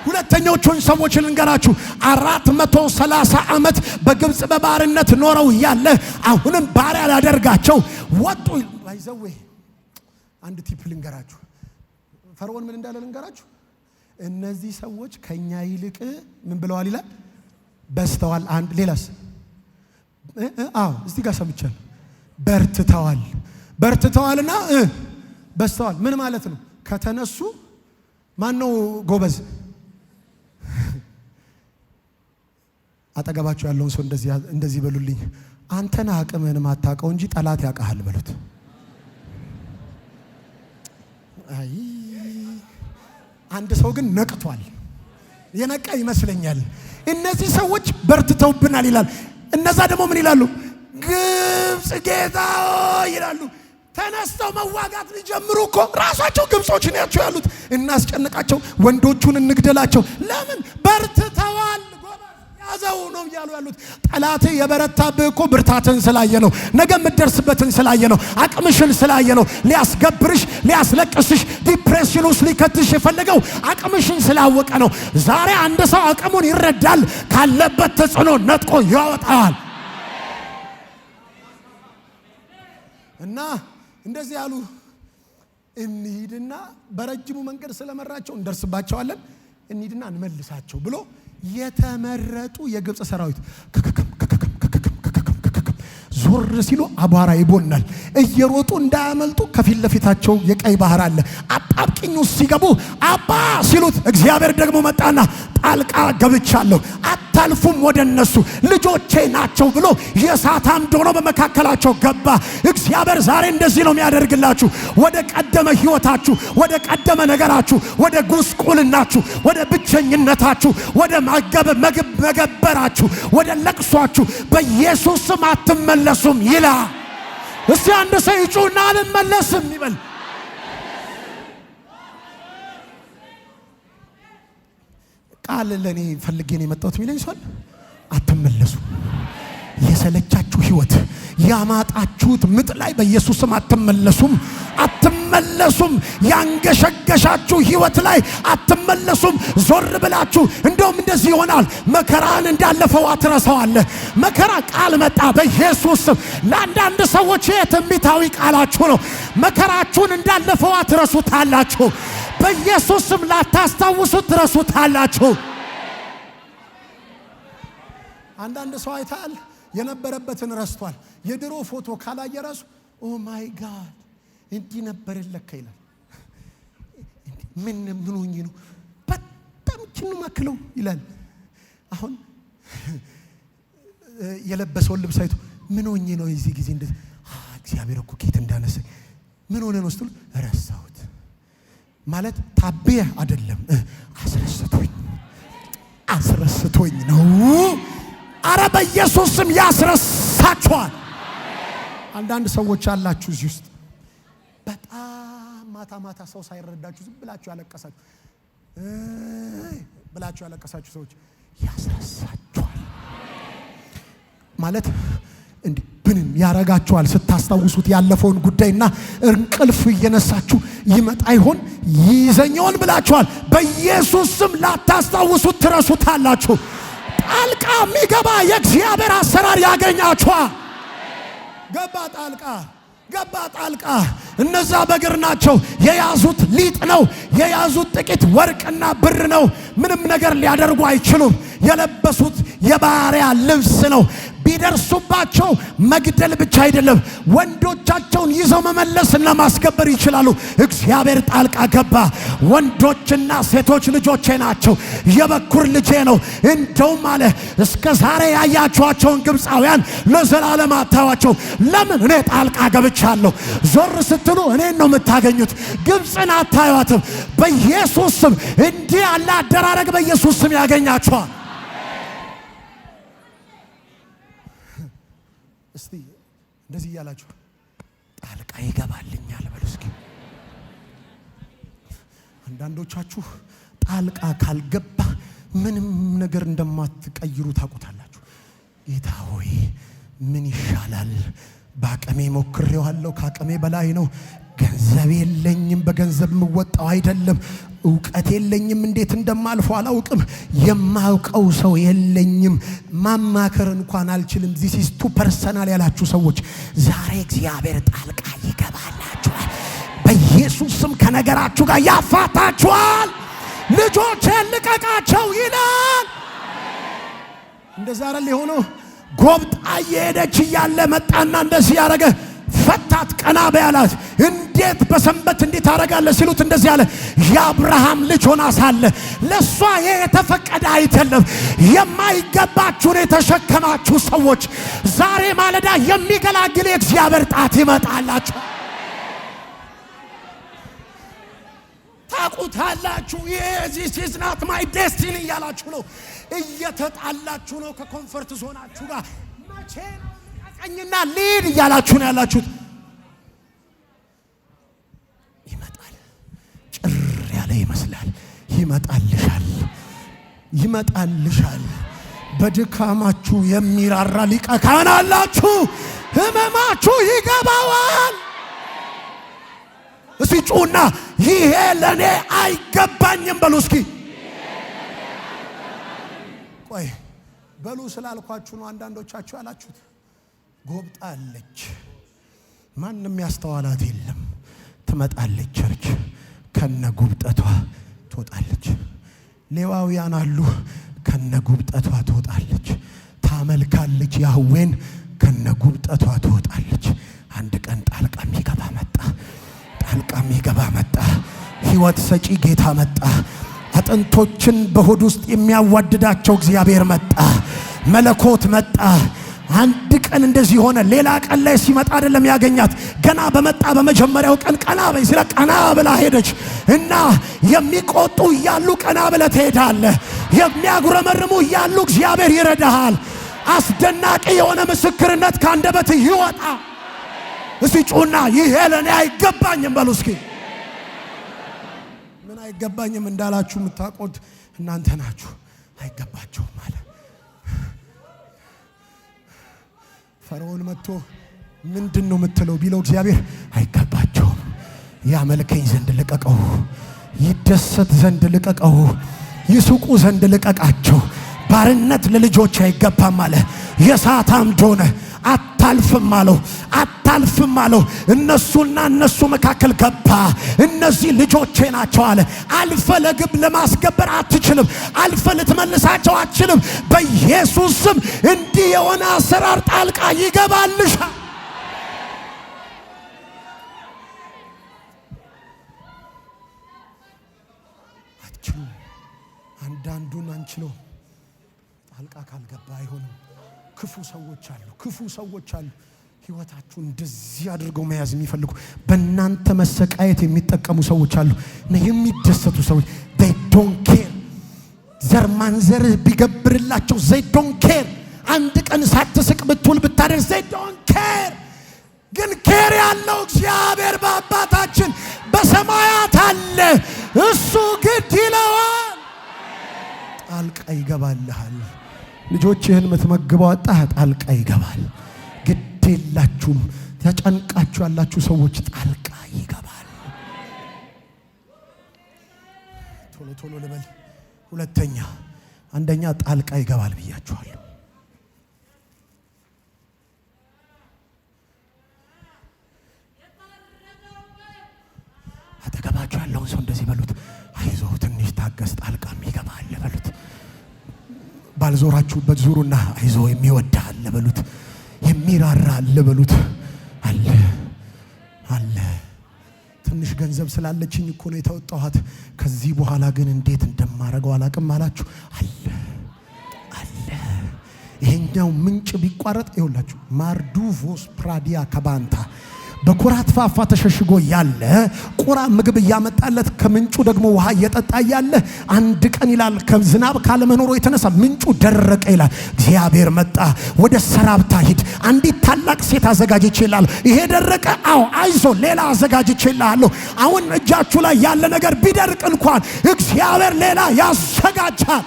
ሁለተኞቹን ሰዎች ልንገራችሁ። 430 ዓመት በግብጽ በባርነት ኖረው እያለ አሁንም ባሪያ ላደርጋቸው ወጡ። ባይዘዌ አንድ ቲፕ ልንገራችሁ። ፈርዖን ምን እንዳለ ልንገራችሁ። እነዚህ ሰዎች ከኛ ይልቅ ምን ብለዋል ይላል? በስተዋል። አንድ ሌላስ? እስቲ ጋር ሰምቻለሁ። በርትተዋልና በስተዋል። ምን ማለት ነው? ከተነሱ ማን ነው ጎበዝ? አጠገባቸው ያለውን ሰው እንደዚህ በሉልኝ። አንተን አቅምህን ማታውቀው እንጂ ጠላት ያውቃል በሉት። አይ አንድ ሰው ግን ነቅቷል። የነቃ ይመስለኛል። እነዚህ ሰዎች በርትተውብናል ይላል። እነዛ ደግሞ ምን ይላሉ? ግብጽ ጌታ ይላሉ። ተነስተው መዋጋት ሊጀምሩ እኮ ራሳቸው ግብጾች ናቸው ያሉት። እናስጨንቃቸው፣ ወንዶቹን እንግደላቸው። ለምን? በርትተዋል። ያዘው ነው ያሉ ያሉት። ጠላቴ የበረታብህ እኮ ብርታትን ስላየ ነው። ነገ የምትደርስበትን ስላየ ነው። አቅምሽን ስላየ ነው። ሊያስገብርሽ፣ ሊያስለቅስሽ፣ ዲፕሬሽን ውስጥ ሊከትሽ የፈለገው አቅምሽን ስላወቀ ነው። ዛሬ አንድ ሰው አቅሙን ይረዳል፣ ካለበት ተጽዕኖ ነጥቆ ያወጣዋል። እና እንደዚህ ያሉ እንሂድና በረጅሙ መንገድ ስለመራቸው እንደርስባቸዋለን፣ እንሂድና እንመልሳቸው ብሎ የተመረጡ የግብጽ ሰራዊት ዞር ሲሉ አቧራ ይቦናል። እየሮጡ እንዳያመልጡ ከፊት ለፊታቸው የቀይ ባህር አለ። አጣብቂኝ ውስጥ ሲገቡ አባ ሲሉት እግዚአብሔር ደግሞ መጣና ጣልቃ ገብቻለሁ፣ አታልፉም ወደ እነሱ ልጆቼ ናቸው ብሎ የእሳት አምድ ሆኖ በመካከላቸው ገባ። እግዚአብሔር ዛሬ እንደዚህ ነው የሚያደርግላችሁ። ወደ ቀደመ ህይወታችሁ፣ ወደ ቀደመ ነገራችሁ፣ ወደ ጉስቁልናችሁ፣ ወደ ብቸኝነታችሁ፣ ወደ መገበራችሁ፣ ወደ ለቅሷችሁ በኢየሱስ ስም አትመለሱም ይላል። እስቲ አንድ ሰው ይጩና አልመለስም ይበል። ቃል ለኔ ፈልጌ ነው የመጣሁት የሚለኝ ሰው አትመለሱ። የሰለቻችሁ ህይወት፣ ያማጣችሁት ምጥ ላይ በኢየሱስ ስም አትመለሱም፣ አትመለሱም። ያንገሸገሻችሁ ህይወት ላይ አትመለሱም። ዞር ብላችሁ እንደውም እንደዚህ ይሆናል። መከራን እንዳለፈው አትረሳዋለህ። መከራ ቃል መጣ በኢየሱስ ስም። ለአንዳንድ ሰዎች የትንቢታዊ ቃላችሁ ነው። መከራችሁን እንዳለፈው አትረሱታላችሁ። በኢየሱስ ስም ላታስታውሱት ትረሱታላችሁ። አንዳንድ ሰው አይታል የነበረበትን ረስቷል። የድሮ ፎቶ ካላየ ራሱ ኦ ማይ ጋድ እንዲህ ነበር ለካ ይላል። ምን ሆኜ ነው በጣም ችኑ ማክለው ይላል። አሁን የለበሰውን ልብስ አይቶ ምን ሆኜ ነው እዚህ ጊዜ እንደዚህ እግዚአብሔር እኮ ኬት እንዳነሰኝ ምን ሆነ ነው ስትሉ ረሳሁት ማለት ታቤ አይደለም፣ አስረስቶኝ ነው። አረ በኢየሱስ ስም ያስረሳችኋል። አንዳንድ ሰዎች አላችሁ እዚህ ውስጥ በጣም ማታ ሰው ሳይረዳችሁ ዝም ብላችሁ ያለቀሳችሁ ሰዎች ያስረሳችኋል ማለት እንዲህ ብንን ያረጋችኋል። ስታስታውሱት ያለፈውን ጉዳይና እንቅልፍ እየነሳችሁ ይመጣ ይሆን ይዘኛውን ብላችኋል። በኢየሱስ ስም ላታስታውሱት ትረሱታላችሁ። ጣልቃ የሚገባ የእግዚአብሔር አሰራር ያገኛችኋል። ገባ ጣልቃ። እነዛ በግር ናቸው። የያዙት ሊጥ ነው። የያዙት ጥቂት ወርቅና ብር ነው። ምንም ነገር ሊያደርጉ አይችሉም። የለበሱት የባሪያ ልብስ ነው። ቢደርሱባቸው መግደል ብቻ አይደለም፣ ወንዶቻቸውን ይዘው መመለስና ማስገበር ይችላሉ። እግዚአብሔር ጣልቃ ገባ። ወንዶችና ሴቶች ልጆቼ ናቸው፣ የበኩር ልጄ ነው። እንደውም አለ እስከ ዛሬ ያያችኋቸውን ግብፃውያን ለዘላለም አታዩአቸው። ለምን? እኔ ጣልቃ ገብቻለሁ። ዞር ስትሉ እኔን ነው የምታገኙት፣ ግብፅን አታዩአትም። በኢየሱስ ስም እንዲህ ያለ አደራረግ በኢየሱስ ስም ያገኛችኋል። እስቲ እንደዚህ እያላችሁ ጣልቃ ይገባልኛል በሉ እስኪ። አንዳንዶቻችሁ ጣልቃ ካልገባ ምንም ነገር እንደማትቀይሩ ታውቁታላችሁ። ጌታ ሆይ ምን ይሻላል? በአቅሜ ሞክሬዋለሁ፣ ከአቅሜ በላይ ነው። ገንዘብ የለኝም፣ በገንዘብ የምወጣው አይደለም። እውቀት የለኝም፣ እንዴት እንደማልፈው አላውቅም። የማውቀው ሰው የለኝም፣ ማማከር እንኳን አልችልም። ዚስ ኢዝ ቱ ፐርሰናል ያላችሁ ሰዎች ዛሬ እግዚአብሔር ጣልቃ ይገባላችኋል። በኢየሱስ ስም ከነገራችሁ ጋር ያፋታችኋል። ልጆቼን ልቀቃቸው ይላል። እንደዛ አይደል የሆነው? ጎብጣ እየሄደች እያለ መጣና እንደዚህ ያደረገ ፈታት። ቀና በያላት። እንዴት በሰንበት እንዴት ታረጋለህ ሲሉት እንደዚህ አለ፣ የአብርሃም ልጅ ሆና ሳለ ለሷ የተፈቀደ አይደለም። የማይገባችሁን የተሸከማችሁ ሰዎች ዛሬ ማለዳ የሚገላግል የእግዚአብሔር ጣት ይመጣላችሁ። ታቁታላችሁ። this is not my destiny እያላችሁ ነው። እየተጣላችሁ ነው ከኮንፈርት ዞናችሁ ጋር። መቼ ነው ቀኝና ሊድ እያላችሁ ነው ያላችሁት። ይመጣል። ጭር ያለ ይመስላል። ይመጣልሻል። በድካማችሁ የሚራራ ሊቀ ካህን አላችሁ። ህመማችሁ ይገባዋል። እስቲ ጩና ይሄ ለኔ አይገባኝም በሉ እስኪ። ቆይ በሉ ስላልኳችሁ ነው አንዳንዶቻችሁ ያላችሁት። ጎብጣለች፣ ማንም ያስተዋላት የለም። ትመጣለች፣ ቸርች ከነ ጉብጠቷ ትወጣለች። ሌዋውያን አሉ፣ ከነ ጉብጠቷ ትወጣለች። ታመልካለች ያህዌን፣ ከነ ጉብጠቷ ትወጣለች። አንድ ቀን ጣልቃ የሚገባ መጣ። ሕይወት ሰጪ ጌታ መጣ። አጥንቶችን በሆድ ውስጥ የሚያዋድዳቸው እግዚአብሔር መጣ። መለኮት መጣ። አንድ ቀን እንደዚህ ሆነ። ሌላ ቀን ላይ ሲመጣ አይደለም ያገኛት። ገና በመጣ በመጀመሪያው ቀን ቀና በይ ሲለ ቀና ብላ ሄደች። እና የሚቆጡ እያሉ ቀና ብለ ትሄዳለህ። የሚያጉረመርሙ እያሉ እግዚአብሔር ይረዳሃል። አስደናቂ የሆነ ምስክርነት ካንደበት ይወጣ። እስቲ ጩና ይሄ ለኔ አይገባኝም በሉ እስኪ። ምን አይገባኝም እንዳላችሁ የምታውቁት እናንተ ናችሁ። አይገባችሁም ማለት ፈርዖን መጥቶ ምንድነው የምትለው ቢለው እግዚአብሔር አይገባቸውም። ያመልከኝ ዘንድ ልቀቀው፣ ይደሰት ዘንድ ልቀቀው፣ ይስቁ ዘንድ ልቀቃቸው። ባርነት ለልጆች አይገባም አለ። የእሳት አምድ ሆነ። አታልፍም አለው። እነሱና እነሱ መካከል ገባ። እነዚህ ልጆቼ ናቸው አለ። አልፈ ለግብ ለማስገበር አትችልም። አልፈ ልትመልሳቸው አትችልም። በኢየሱስ ስም እንዲህ የሆነ አሰራር ጣልቃ ይገባልሻል። አትችሉም። አንዳንዱን አንችለው ጣልቃ ካልገባ አይሆንም። ክፉ ሰዎች አሉ። ህይወታችሁ እንደዚህ አድርገው መያዝ የሚፈልጉ በእናንተ መሰቃየት የሚጠቀሙ ሰዎች አሉ። እና የሚደሰቱ ሰዎች they don't care። ዘር ማንዘር ቢገብርላቸው they don't care። አንድ ቀን ሳትስቅ ብትውል ብታደርስ they don't care። ግን ኬር ያለው እግዚአብሔር በአባታችን በሰማያት አለ። እሱ ግድ ይለዋል። ጣልቃ ይገባልሃል። ልጆችህን የምትመግበው አጣህ፣ ጣልቃ ይገባል። ግድ የላችሁም። ተጨንቃችሁ ያላችሁ ሰዎች ጣልቃ ይገባል። ቶሎ ልበል። ሁለተኛ፣ አንደኛ ጣልቃ ይገባል ብያችኋለሁ። አጠገባችሁ ያለውን ሰው እንደዚህ በሉት፣ አይዞህ ትንሽ ታገስ፣ ጣልቃም ይገባል በሉት። ባልዞራችሁበት ዙሩና አይዞ የሚወዳ አለ በሉት። የሚራራ አለ በሉት። አለ ትንሽ ገንዘብ ስላለችኝ እኮ ነው የተወጣኋት። ከዚህ በኋላ ግን እንዴት እንደማረገው አላቅም አላችሁ። አለ ይሄኛው ምንጭ ቢቋረጥ ይኸውላችሁ ማርዱቮስ ፕራዲያ ከባንታ በኩራት ፋፋ ተሸሽጎ ያለ ቁራ ምግብ እያመጣለት ከምንጩ ደግሞ ውሃ እየጠጣ ያለ አንድ ቀን ይላል ከዝናብ ካለመኖሩ የተነሳ ምንጩ ደረቀ ይላል። እግዚአብሔር መጣ። ወደ ሰራብታ ሂድ፣ አንዲት ታላቅ ሴት አዘጋጅቼልሃለሁ። ይሄ ደረቀ፣ አዎ አይዞ ሌላ አዘጋጅቼልሃለሁ። አሁን እጃችሁ ላይ ያለ ነገር ቢደርቅ እንኳን እግዚአብሔር ሌላ ያዘጋጃል።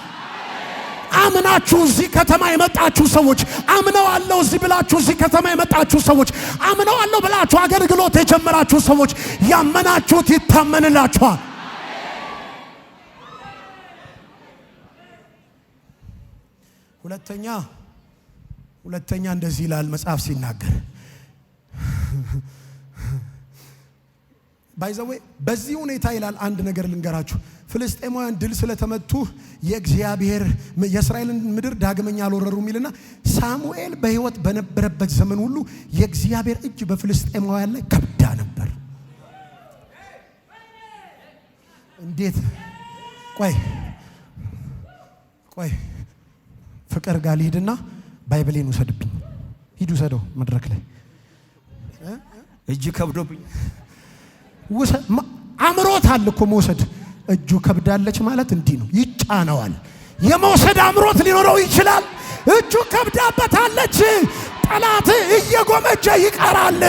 አምናችሁ እዚህ ከተማ የመጣችሁ ሰዎች፣ አምነው አለው እዚህ ብላችሁ እዚህ ከተማ የመጣችሁ ሰዎች፣ አምነው አለው ብላችሁ አገልግሎት የጀመራችሁ ሰዎች ያመናችሁት ይታመንላችኋል። ሁለተኛ እንደዚህ ይላል መጽሐፍ ሲናገር ባይዘዌ በዚህ ሁኔታ ይላል። አንድ ነገር ልንገራችሁ። ፍልስጤማውያን ድል ስለተመቱ የእግዚአብሔር የእስራኤልን ምድር ዳግመኛ አልወረሩም ይልና ሳሙኤል በሕይወት በነበረበት ዘመን ሁሉ የእግዚአብሔር እጅ በፍልስጤማውያን ላይ ከብዳ ነበር። እንዴት? ቆይ ፍቅር ጋር ልሂድና ባይብሌን ውሰድብኝ። ሂድ ውሰደው። መድረክ ላይ እጅ ከብዶብኝ አምሮት አለ እኮ መውሰድ። እጁ ከብዳለች ማለት እንዲህ ነው። ይጫነዋል። የመውሰድ አምሮት ሊኖረው ይችላል። እጁ ከብዳበታለች። ጠላት እየጎመጀ ይቀራል።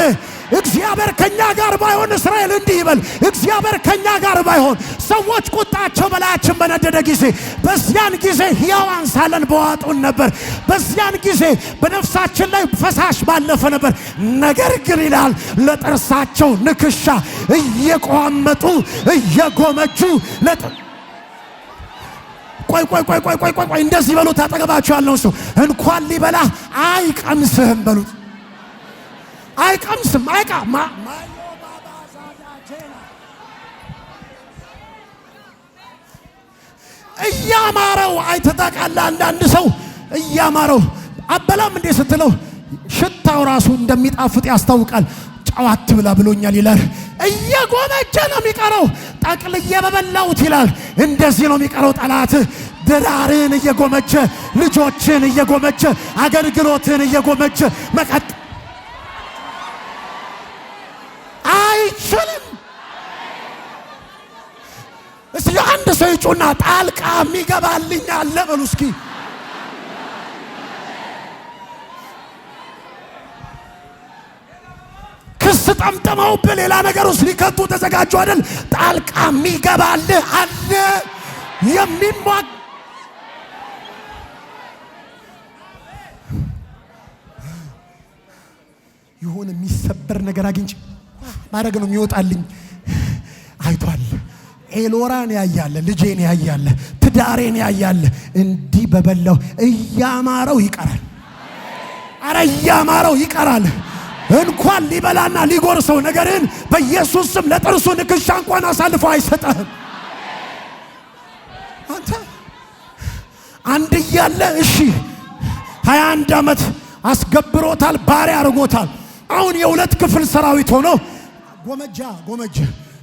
እግዚአብሔር ከኛ ጋር ባይሆን እስራኤል እንዲህ ይበል፣ እግዚአብሔር ከኛ ጋር ባይሆን ሰዎች ቁጣቸው በላያችን በነደደ ጊዜ በዚያን ጊዜ ሕያዋን ሳለን በዋጡን ነበር። በዚያን ጊዜ በነፍሳችን ላይ ፈሳሽ ባለፈ ነበር። ነገር ግን ይላል ለጥርሳቸው ንክሻ እየቋመጡ እየጎመጁ ቆይ እንደዚህ በሉት። አጠገባችሁ ያለውን ሰው እንኳን ሊበላ አይቀምስህም በሉት። አይቀምስም እያማረው አይተጣቃላ። አንዳንድ ሰው እያማረው አበላም እንዴ ስትለው ሽታው ራሱ እንደሚጣፍጥ ያስታውቃል። ጨዋት ብላ ብሎኛል ይላል። እየጎመጀ ነው የሚቀረው። ጠቅልዬ በበላውት ይላል። እንደዚህ ነው የሚቀረው ጠላት። ድራርን እየጎመጀ ልጆችን እየጎመጀ አገልግሎትን እየጎመጀ መቀጥ አይችልም። እስኪ አንድ ሰው ይጩና ጣልቃ የሚገባልኝ አለ በሉ እስኪ። ክስ ጠምጥመው በሌላ ነገር ውስጥ ሊከቱ ተዘጋጁ አይደል? ጣልቃ የሚገባልህ አለ። የሚሟግ የሆነ የሚሰበር ነገር አግኝቼ ማድረግ ነው የሚወጣልኝ። አይቷል። ኤሎራን ያያለ፣ ልጄን ያያለ፣ ትዳሬን ያያለ። እንዲህ በበላው እያማረው ይቀራል። አረ እያማረው ይቀራል። እንኳን ሊበላና ሊጎርሰው ነገርን በኢየሱስ ስም ለጥርሱ ንክሻ እንኳን አሳልፎ አይሰጠህም። አንተ አንድ እያለ እሺ 21 ዓመት አስገብሮታል፣ ባሪያ አድርጎታል። አሁን የሁለት ክፍል ሰራዊት ሆኖ ጎመጀ።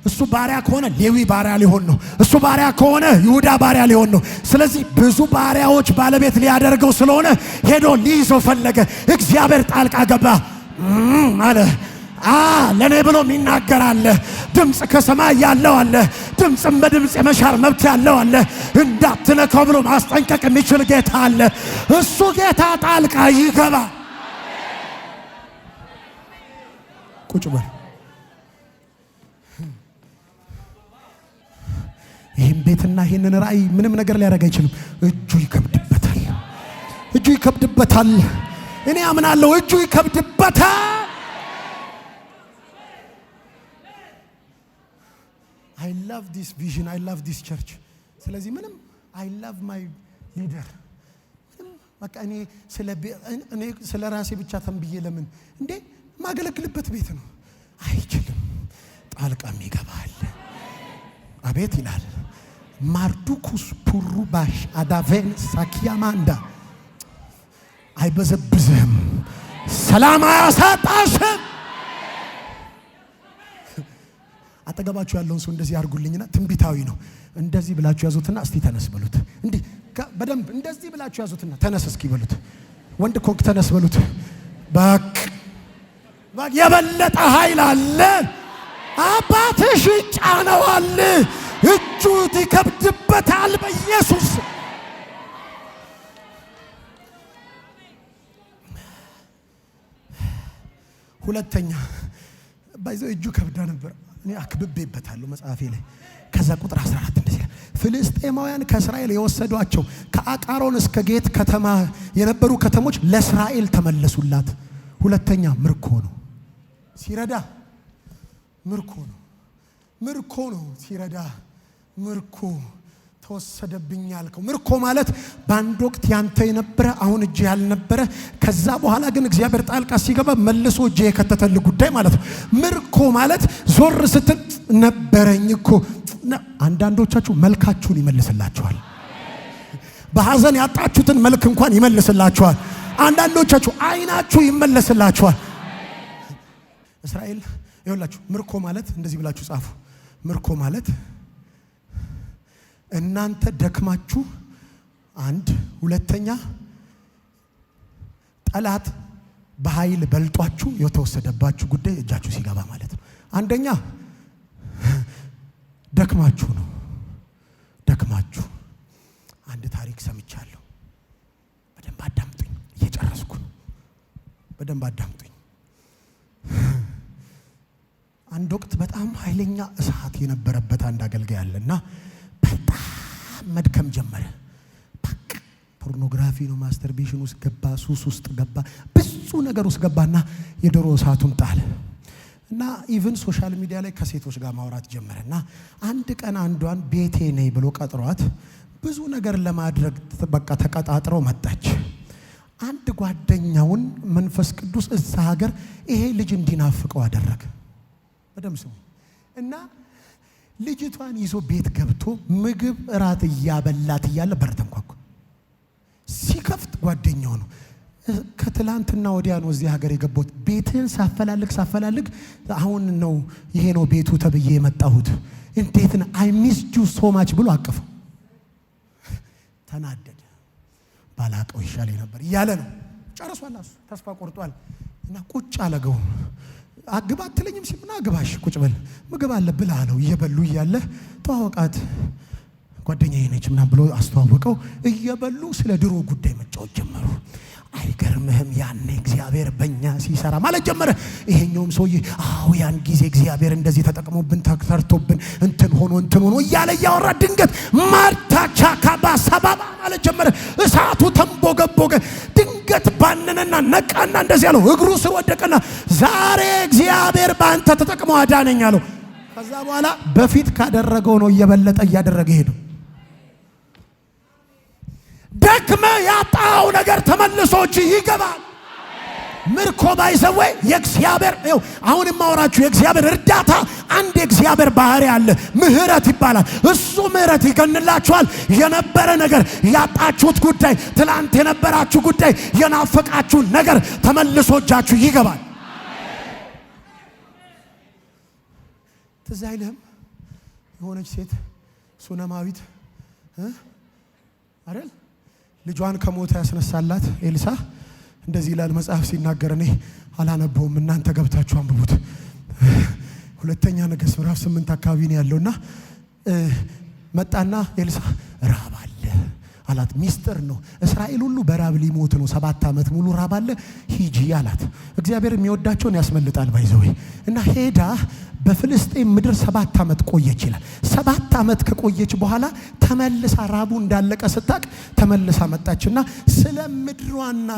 እሱ ባሪያ ከሆነ ሌዊ ባሪያ ሊሆን ነው። እሱ ባሪያ ከሆነ ይሁዳ ባሪያ ሊሆን ነው። ስለዚህ ብዙ ባሪያዎች ባለቤት ሊያደርገው ስለሆነ ሄዶ ሊይዘው ፈለገ። እግዚአብሔር ጣልቃ ገባ አለ። ለኔ ብሎ የሚናገር አለ። ድምፅ ከሰማይ ያለው አለ። ድምፅም በድምፅ የመሻር መብት ያለው አለ። እንዳትነካው ብሎ ማስጠንቀቅ የሚችል ጌታ አለ። እሱ ጌታ ጣልቃ ይገባ። ቁጭ በል። ይህም ቤትና ይህንን ራእይ ምንም ነገር ሊያደርግ አይችልም። እጁ ይከብድበታል። እኔ አምናለሁ እጁ ይከብድበታል። I love this vision, I love this church። ስለዚህ ምንም I love my leader። ምንም በቃ እኔ ስለ ራሴ ብቻ ተንብዬ ለምን እንዴ ማገለግልበት ቤት ነው። አይችልም። ጣልቃም ይገባል። አቤት ይላል። ማርዱኩስ ፑሩባሽ አዳቬን ሳኪያማንዳ አይበዘብዝህም፣ ሰላም አያሳጣሽም። አጠገባችሁ ያለውን ሰው እንደዚህ አድርጉልኝና ትንቢታዊ ነው። እንደዚህ ብላችሁ ያዙትና እስቲ ተነስ በሉት። እንዲህ በደንብ እንደዚህ ብላችሁ ያዙትና ተነስ እስኪ በሉት። ወንድ ኮክ ተነስ በሉት። በቃ የበለጠ ኃይል አለ። አባትሽ ጫነዋል። እጁ ይከብድበታል በኢየሱስ። ሁለተኛ ባይዘው እጁ ከብዳ ነበር። እኔ አክብቤበታለሁ መጽሐፌ ላይ። ከዛ ቁጥር 14 እንደዚህ ይላል፣ ፍልስጤማውያን ከእስራኤል የወሰዷቸው ከአቃሮን እስከ ጌት ከተማ የነበሩ ከተሞች ለእስራኤል ተመለሱላት። ሁለተኛ ምርኮ ነው። ሲረዳ ምርኮ ነው። ሲረዳ ምርኮ ተወሰደብኝ ያልከው ምርኮ ማለት በአንድ ወቅት ያንተ የነበረ አሁን እጅ ያልነበረ ከዛ በኋላ ግን እግዚአብሔር ጣልቃ ሲገባ መልሶ እጅ የከተተል ጉዳይ ማለት ነው። ምርኮ ማለት ዞር ስትል ነበረኝ እኮ። አንዳንዶቻችሁ መልካችሁን ይመልስላችኋል። በሐዘን ያጣችሁትን መልክ እንኳን ይመልስላችኋል። አንዳንዶቻችሁ አይናችሁ ይመለስላችኋል። እስራኤል ይኸውላችሁ ምርኮ ማለት እንደዚህ ብላችሁ ጻፉ። ምርኮ ማለት እናንተ ደክማችሁ አንድ፣ ሁለተኛ ጠላት በኃይል በልጧችሁ የተወሰደባችሁ ጉዳይ እጃችሁ ሲገባ ማለት ነው። አንደኛ ደክማችሁ ነው። እንዳይደክማችሁ አንድ ታሪክ ሰምቻለሁ። በደንብ አዳምጡኝ፣ እየጨረስኩ ነው። በደንብ አዳምጡኝ። አንድ ወቅት በጣም ኃይለኛ እሳት የነበረበት አንድ አገልጋይ አለና በጣም መድከም ጀመረ። በቃ ፖርኖግራፊ ነው፣ ማስተርቤሽን ውስጥ ገባ፣ ሱስ ውስጥ ገባ፣ ብዙ ነገር ውስጥ ገባና የዶሮ እሳቱን ጣለ እና ኢቭን ሶሻል ሚዲያ ላይ ከሴቶች ጋር ማውራት ጀመረና አንድ ቀን አንዷን ቤቴ ነይ ብሎ ቀጥሯት ብዙ ነገር ለማድረግ በቃ ተቀጣጥረው መጣች። አንድ ጓደኛውን መንፈስ ቅዱስ እዛ ሀገር ይሄ ልጅ እንዲናፍቀው አደረገ። በደም ስሙ እና ልጅቷን ይዞ ቤት ገብቶ ምግብ እራት እያበላት እያለ በር ተንኳኳ። ሲከፍት ጓደኛው ነው። ከትላንትና ወዲያ ነው እዚህ ሀገር የገባሁት። ቤትን ሳፈላልግ አሁን ነው ይሄ ነው ቤቱ ተብዬ የመጣሁት። እንዴት ነው አይ ሚስ ዩ ሶ ማች ብሎ አቀፈው። ተናደደ። ባላቀው ይሻለኝ ነበር እያለ ነው። ጨርሷል። እሱ ተስፋ ቆርጧል እና ቁጭ አለገው። አግባ አትለኝም ሲልና አግባሽ ቁጭ በል ምግብ አለ ብላ አለው። እየበሉ እያለ ተዋወቃት ጓደኛዬ ነች ምናምን ብሎ አስተዋወቀው። እየበሉ ስለ ድሮ ጉዳይ መጫወት ጀመሩ። አይገርምህም? ያኔ እግዚአብሔር በእኛ ሲሰራ ማለት ጀመረ። ይሄኛውም ሰውዬ አዎ ያን ጊዜ እግዚአብሔር እንደዚህ ተጠቅሞብን ተሰርቶብን እንትን ሆኖ እያለ እያወራ ድንገት ማርታቻ ካባ ሰባባ ማለት ጀመረ። እሳቱ ተንቦገቦገ። ድንገት ባነነና ነቃና እንደዚህ ያለው እግሩ ስር ወደቀና ዛሬ እግዚአብሔር በአንተ ተጠቅሞ አዳነኝ አለው። ከዛ በኋላ በፊት ካደረገው ነው እየበለጠ እያደረገ ሄደው። ደክመ ያጣው ነገር ተመልሶች ይገባል። ምርኮ ባይዘወይ የእግዚአብሔር ነው። አሁን የማወራችሁ የእግዚአብሔር እርዳታ አንድ የእግዚአብሔር ባህሪ አለ፣ ምህረት ይባላል። እሱ ምህረት ይገንላችኋል። የነበረ ነገር ያጣችሁት ጉዳይ፣ ትላንት የነበራችሁ ጉዳይ፣ የናፈቃችሁ ነገር ተመልሶቻችሁ ይገባል። ትዝ አይልህም? የሆነች ሴት ሱነማዊት አይደል ልጇን ከሞት ያስነሳላት ኤልሳ። እንደዚህ ይላል መጽሐፍ ሲናገር፣ እኔ አላነበውም እናንተ ገብታችሁ አንብቡት። ሁለተኛ ነገሥት ምዕራፍ 8 አካባቢ ነው ያለውና መጣና ኤልሳ ራብ አለ አላት። ሚስጥር ነው። እስራኤል ሁሉ በራብ ሊሞት ነው። 7 ዓመት ሙሉ ራብ አለ፣ ሂጂ አላት። እግዚአብሔር የሚወዳቸውን ያስመልጣል ባይዘው እና ሄዳ በፍልስጤም ምድር 7 ዓመት ቆየች ይላል። 7 ዓመት ከቆየች በኋላ ተመልሳ ራቡ እንዳለቀ ስታቅ ተመልሳ መጣችና ስለ ምድሯና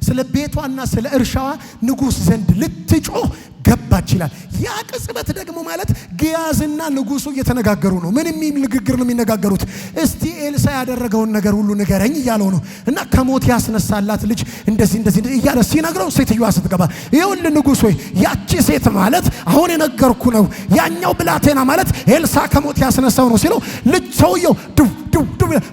ስለ ቤቷና ስለ እርሻዋ ንጉሥ ዘንድ ልትጮህ ገባች ይላል። ያ ቅጽበት ደግሞ ማለት ግያዝና ንጉሱ እየተነጋገሩ ነው። ምን የሚል ንግግር ነው የሚነጋገሩት? እስቲ ኤልሳ ያደረገውን ነገር ሁሉ ንገረኝ እያለው ነው። እና ከሞት ያስነሳላት ልጅ እንደዚህ እያለ ሲነግረው ሴትዮዋ ስትገባ ይኸውልህ ንጉሥ ሆይ ያቺ ሴት ማለት አሁን የነገርኩ ነው። ያኛው ብላቴና ማለት ኤልሳ ከሞት ያስነሳው ነው ሲለው ልጅ ሰውየው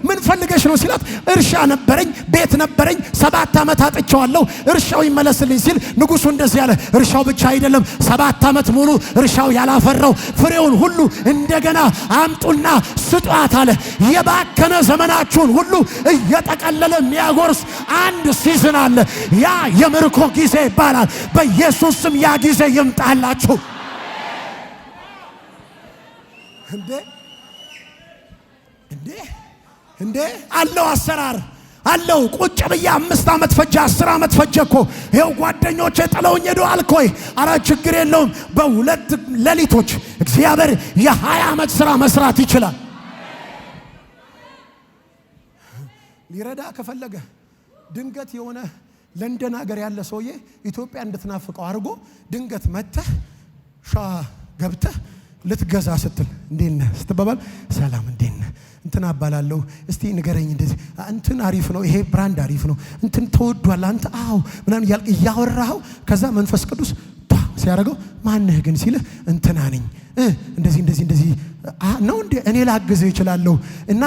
ምን ፈልገሽ ነው ሲላት እርሻ ነበረኝ፣ ቤት ነበረኝ፣ 7 ዓመት አጥቼዋለሁ፣ እርሻው ይመለስልኝ ሲል ንጉሱ እንደዚህ ያለ እርሻው ብቻ አይደለም 7 ዓመት ሙሉ እርሻው ያላፈራው ፍሬውን ሁሉ እንደገና አምጡና ስጧት አለ። የባከነ ዘመናችሁን ሁሉ እየጠቀለለ የሚያጎርስ አንድ ሲዝን አለ። ያ የምርኮ ጊዜ ይባላል። በኢየሱስ ስም ያ ጊዜ ይምጣላችሁ። እንዴ አለው አሰራር አለው። ቁጭ ብዬ 5 ዓመት ፈጀ 10 ዓመት ፈጀ እኮ ይኸው ጓደኞቼ ጥለውኝ ሄዱ አልኮይ። አረ ችግር የለውም። በ2 ሌሊቶች እግዚአብሔር የ20 ዓመት ሥራ መስራት ይችላል። ሊረዳ ከፈለገ ድንገት የሆነ ለንደን ሀገር ያለ ሰውዬ ኢትዮጵያ እንድትናፍቀው አድርጎ ድንገት መተህ ሻ ገብተህ ልትገዛ ስትል እንዴት ነህ ስትባባል ሰላም እንዴት ነህ እንትን አባላለሁ እስቲ ንገረኝ እንደዚህ እንትን አሪፍ ነው ይሄ ብራንድ አሪፍ ነው እንትን ተወዷል አንተ አው ምናምን እያወራኸው ከዛ መንፈስ ቅዱስ ሲያረጋው ማነህ ግን ሲልህ እንትና ነኝ እንደዚህ ነው እንዴ እኔ ላግዝህ እችላለሁ እና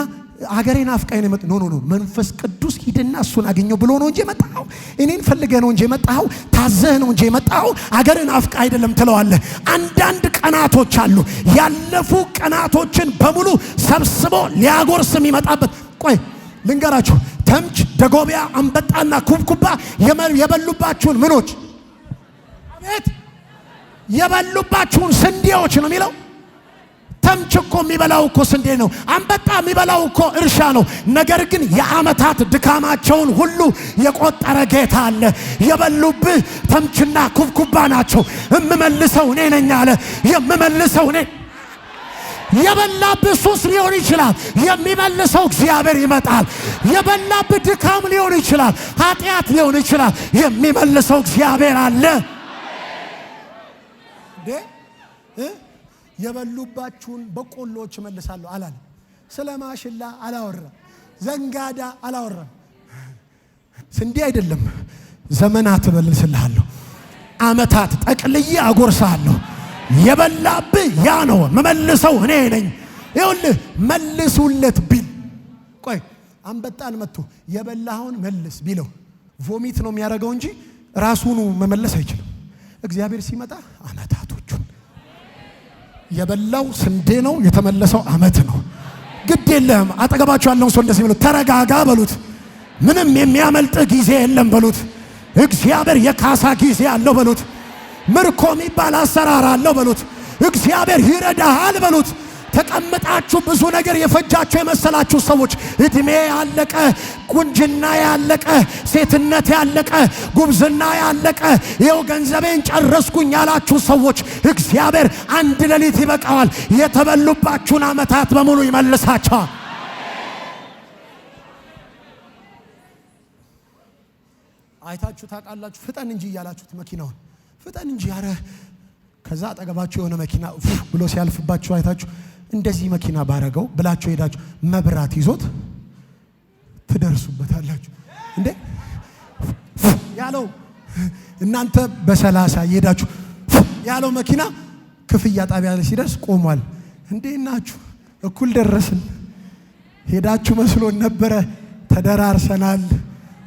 አገሬን አፍቃይ ነው ኖ መንፈስ ቅዱስ ሂድና እሱን አገኘው ብሎ ነው እንጂ መጣው እኔን ፈልገህ ነው እንጂ መጣው ታዘህ ነው እንጂ መጣው አገሬን አፍቃ አይደለም ትለዋለህ። አንዳንድ ቀናቶች አሉ ያለፉ ቀናቶችን በሙሉ ሰብስቦ ሊያጎርስ የሚመጣበት። ቆይ ልንገራችሁ፣ ተምች ደጎቢያ አንበጣና ኩብኩባ የበሉባችሁን ምኖች አቤት የበሉባችሁን ስንዴዎች ነው የሚለው። ተምች እኮ የሚበላው እኮ ስንዴ ነው። አንበጣ የሚበላው እኮ እርሻ ነው። ነገር ግን የዓመታት ድካማቸውን ሁሉ የቆጠረ ጌታ አለ። የበሉብህ ተምችና ኩብኩባ ናቸው። እምመልሰው እኔ ነኝ አለ። የምመልሰው እኔ። የበላብህ ሱስ ሊሆን ይችላል። የሚመልሰው እግዚአብሔር ይመጣል። የበላብህ ድካም ሊሆን ይችላል። ኃጢአት ሊሆን ይችላል። የሚመልሰው እግዚአብሔር አለ። የበሉባችሁን በቆሎች እመልሳለሁ አላለ። ስለ ማሽላ አላወራም። ዘንጋዳ አላወራም። ስንዴ አይደለም ዘመናት እመልስልሃለሁ። ዓመታት ጠቅልዬ አጎርሳለሁ። የበላብህ ያ ነው። መመልሰው እኔ ነኝ። ይኸውልህ መልሱለት ቢል ቆይ አንበጣን መጥቶ የበላኸውን መልስ ቢለው ቮሚት ነው የሚያደርገው እንጂ ራሱኑ መመለስ አይችልም። እግዚአብሔር ሲመጣ ዓመታቶቹን የበላው ስንዴ ነው፣ የተመለሰው ዓመት ነው። ግድ የለህም። አጠገባችሁ ያለውን ሰው እንደዚህ በሉት፣ ተረጋጋ በሉት። ምንም የሚያመልጥ ጊዜ የለም በሉት። እግዚአብሔር የካሳ ጊዜ አለው በሉት። ምርኮ የሚባል አሰራር አለው በሉት። እግዚአብሔር ይረዳሃል በሉት። ተቀምጣችሁ ብዙ ነገር የፈጃችሁ የመሰላችሁ ሰዎች እድሜ ያለቀ፣ ቁንጅና ያለቀ፣ ሴትነት ያለቀ፣ ጉብዝና ያለቀ፣ ይኸው ገንዘቤን ጨረስኩኝ ያላችሁ ሰዎች እግዚአብሔር አንድ ሌሊት ይበቃዋል። የተበሉባችሁን ዓመታት በሙሉ ይመልሳቸዋል። አይታችሁ ታውቃላችሁ። ፍጠን እንጂ እያላችሁት መኪናውን ፍጠን እንጂ አረ። ከዛ አጠገባችሁ የሆነ መኪና ብሎ ሲያልፍባችሁ አይታችሁ እንደዚህ መኪና ባረገው ብላችሁ ሄዳችሁ መብራት ይዞት ትደርሱበታላችሁ። እንዴ ያለው እናንተ በ30 እየሄዳችሁ ያለው መኪና ክፍያ ጣቢያ ላይ ሲደርስ ቆሟል። እንዴ ናችሁ እኩል ደረስን ሄዳችሁ መስሎን ነበረ። ተደራርሰናል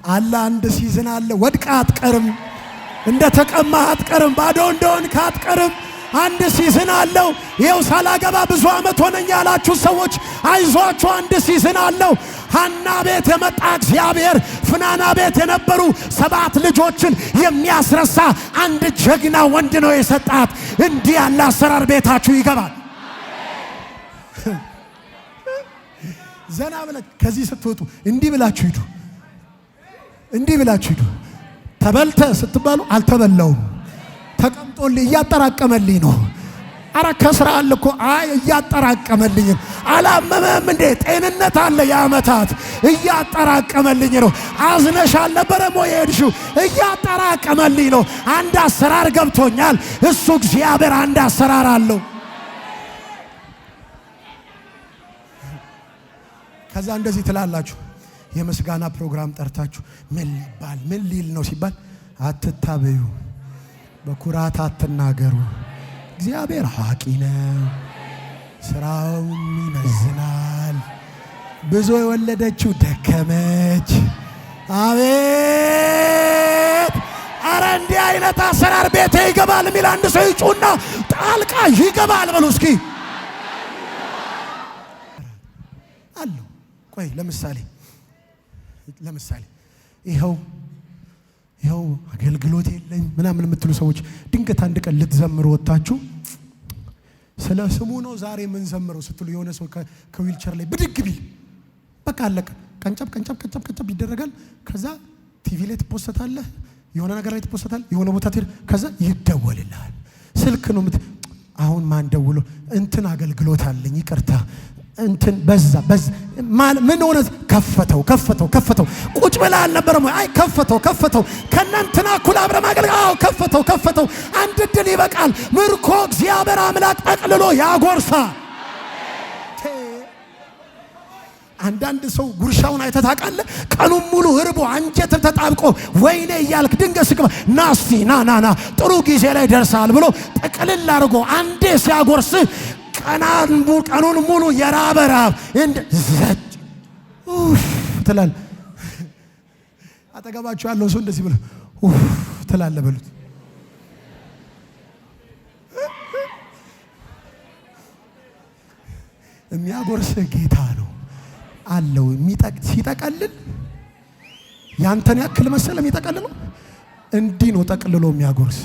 አለ። አንድ ሲዝን አለ። ወድቃ አትቀርም፣ እንደ ተቀማ አትቀርም፣ ባዶ እንደሆንክ አትቀርም። አንድ ሲዝን አለው። ይኸው ሳላገባ ብዙ ዓመት ሆነኝ ያላችሁ ሰዎች አይዟችሁ፣ አንድ ሲዝን አለው። ሐና ቤት የመጣ እግዚአብሔር ፍናና ቤት የነበሩ 7 ልጆችን የሚያስረሳ አንድ ጀግና ወንድ ነው የሰጣት። እንዲህ ያለ አሰራር ቤታችሁ ይገባል። ዘና ብላችሁ ከዚህ ስትወጡ እንዲህ ብላችሁ ሂዱ፣ እንዲህ ብላችሁ ሂዱ። ተበልተ ስትባሉ አልተበላውም፣ ተቀምጦልኝ እያጠራቀመልኝ ነው። አረ ከስራ አለ እኮ አይ እያጠራቀመልኝ አላመመም እንዴ? ጤንነት አለ የዓመታት እያጠራቀመልኝ ነው። አዝነሽ አልነበረም ወይ ሄድሽው? እያጠራቀመልኝ ነው። አንድ አሰራር ገብቶኛል። እሱ እግዚአብሔር አንድ አሰራር አለው። ከዛ እንደዚህ ትላላችሁ። የምስጋና ፕሮግራም ጠርታችሁ ምን ሊል ነው ሲባል አትታበዩ፣ በኩራት አትናገሩ። እግዚአብሔር አዋቂ ነው፣ ስራውን ይመዝናል። ብዙ የወለደችው ደከመች። አቤት! አረ እንዲህ አይነት አሰራር ቤቴ ይገባል የሚል አንድ ሰው ይጩና ጣልቃ ይገባል በሉ እስኪ አለው። ቆይ ለምሳሌ ይኸው አገልግሎት የለኝ ምናምን የምትሉ ሰዎች ድንገት አንድ ቀን ልትዘምሩ ወጣችሁ ስለ ስሙ ነው ዛሬ ምን ዘምረው ስትሉ የሆነ ሰው ከዊልቸር ላይ ብድግ ቢል በቃ አለቀ። ቀንጨብ ይደረጋል። ከዛ ቲቪ ላይ ትፖስታለህ፣ የሆነ ነገር ላይ ትፖስታለህ፣ የሆነ ቦታ ትሄድ፣ ከዛ ይደወልልሃል። ስልክ ነው አሁን ማን ደውሎ እንትን አገልግሎት አለኝ ይቅርታ እንትን በዛ ምን ሆነ? ከፈተው ቁጭ ብላ አልነበረም? አይ ከፈተው ከነንትና እኩል አብረ ማገልገል። አዎ ከፈተው አንድ ድል ይበቃል። ምርኮ እግዚአብሔር አምላክ ጠቅልሎ ያጎርሳል። አንዳንድ ሰው ጉርሻውን አይተህ ታውቃለህ? ቀኑን ሙሉ እርቦ አንጀት ተጣብቆ ወይኔ እያልክ ድንገት ስቅባ ናስቲ ና ጥሩ ጊዜ ላይ ደርሳል ብሎ ጠቅልል አድርጎ አንዴ ሲያጎርስህ ቀኑን ሙሉ የራበ ራብ እንደ ዘጭ ትላለህ። አጠገባችሁ ያለው ሰው እንደዚህ ብሎ ትላለህ በሉት። የሚያጎርስህ ጌታ ነው አለው። ሲጠቀልል ያንተን ያክል መሰለ የሚጠቀልለው እንዲህ ነው ጠቅልሎ የሚያጎርስ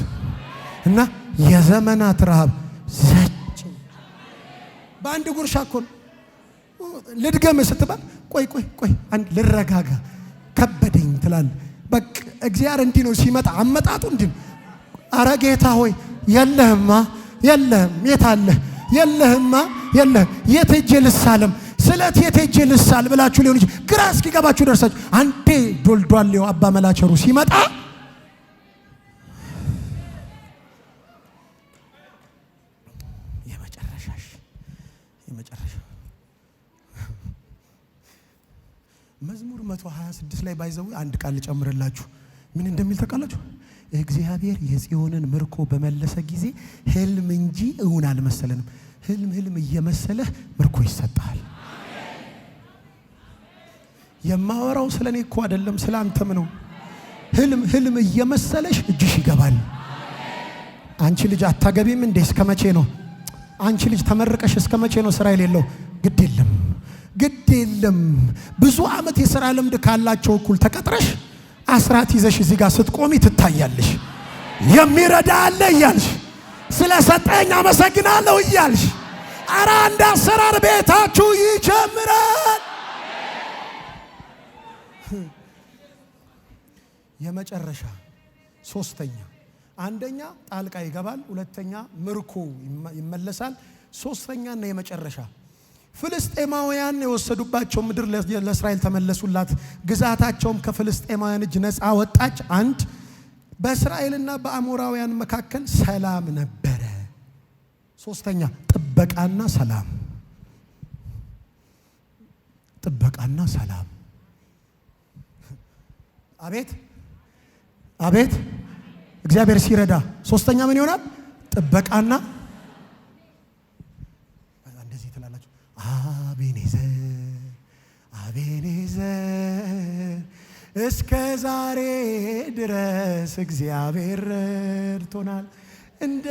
እና የዘመናት ረሃብ ዘጭ በአንድ ጉርሻ እኮ ነው። ልድገም ስትባል ቆይ አንድ ልረጋጋ ከበደኝ ትላለህ። በቃ እግዚአብሔር እንዲህ ነው ሲመጣ አመጣጡ እንዲህ። አረ ጌታ ሆይ የለህም የት አለህ? የለህማ የለህም። የት ሄጄ ልሳለም? ስለት የት ሄጄ ልሳል ብላችሁ ሊሆን ይችላል። ግራ እስኪገባችሁ ደርሳችሁ አንዴ ዶልዶሌው አባ መላቸሩ ሲመጣ የመጨረሻ መዝሙር 126 ላይ ባይዘው አንድ ቃል ልጨምርላችሁ። ምን እንደሚል ተቃላችሁ? እግዚአብሔር የጽዮንን ምርኮ በመለሰ ጊዜ ህልም እንጂ እውን አልመሰለንም። ህልም እየመሰለህ ምርኮ ይሰጣል። የማወራው ስለኔ እኮ አይደለም ስላንተም ነው። ህልም እየመሰለሽ እጅሽ ይገባል። አንቺ ልጅ አታገቢም እንዴ? እስከ መቼ ነው? አንቺ ልጅ ተመርቀሽ እስከ መቼ ነው ስራ የሌለው? ግድ የለም። ብዙ ዓመት የሥራ ልምድ ካላቸው እኩል ተቀጥረሽ አስራት ይዘሽ እዚህ ጋር ስትቆሚ ትታያለሽ። የሚረዳ አለ እያልሽ ስለሰጠኝ አመሰግናለሁ እያልሽ ኧረ አንድ አሰራር ቤታችሁ ይጀምራል። የመጨረሻ ሶስተኛ፣ አንደኛ ጣልቃ ይገባል፣ ሁለተኛ ምርኮ ይመለሳል፣ ሶስተኛና የመጨረሻ ፍልስጤማውያን የወሰዱባቸው ምድር ለእስራኤል ተመለሱላት። ግዛታቸውም ከፍልስጤማውያን እጅ ነፃ ወጣች። አንድ በእስራኤልና በአሞራውያን መካከል ሰላም ነበረ። ሶስተኛ ጥበቃና ሰላም። አቤት እግዚአብሔር ሲረዳ ሶስተኛ ምን ይሆናል? ጥበቃና እንደዚህ ትላላችሁ። አቤኔዘር እስከ ዛሬ ድረስ እግዚአብሔር ረድቶናል። እንደ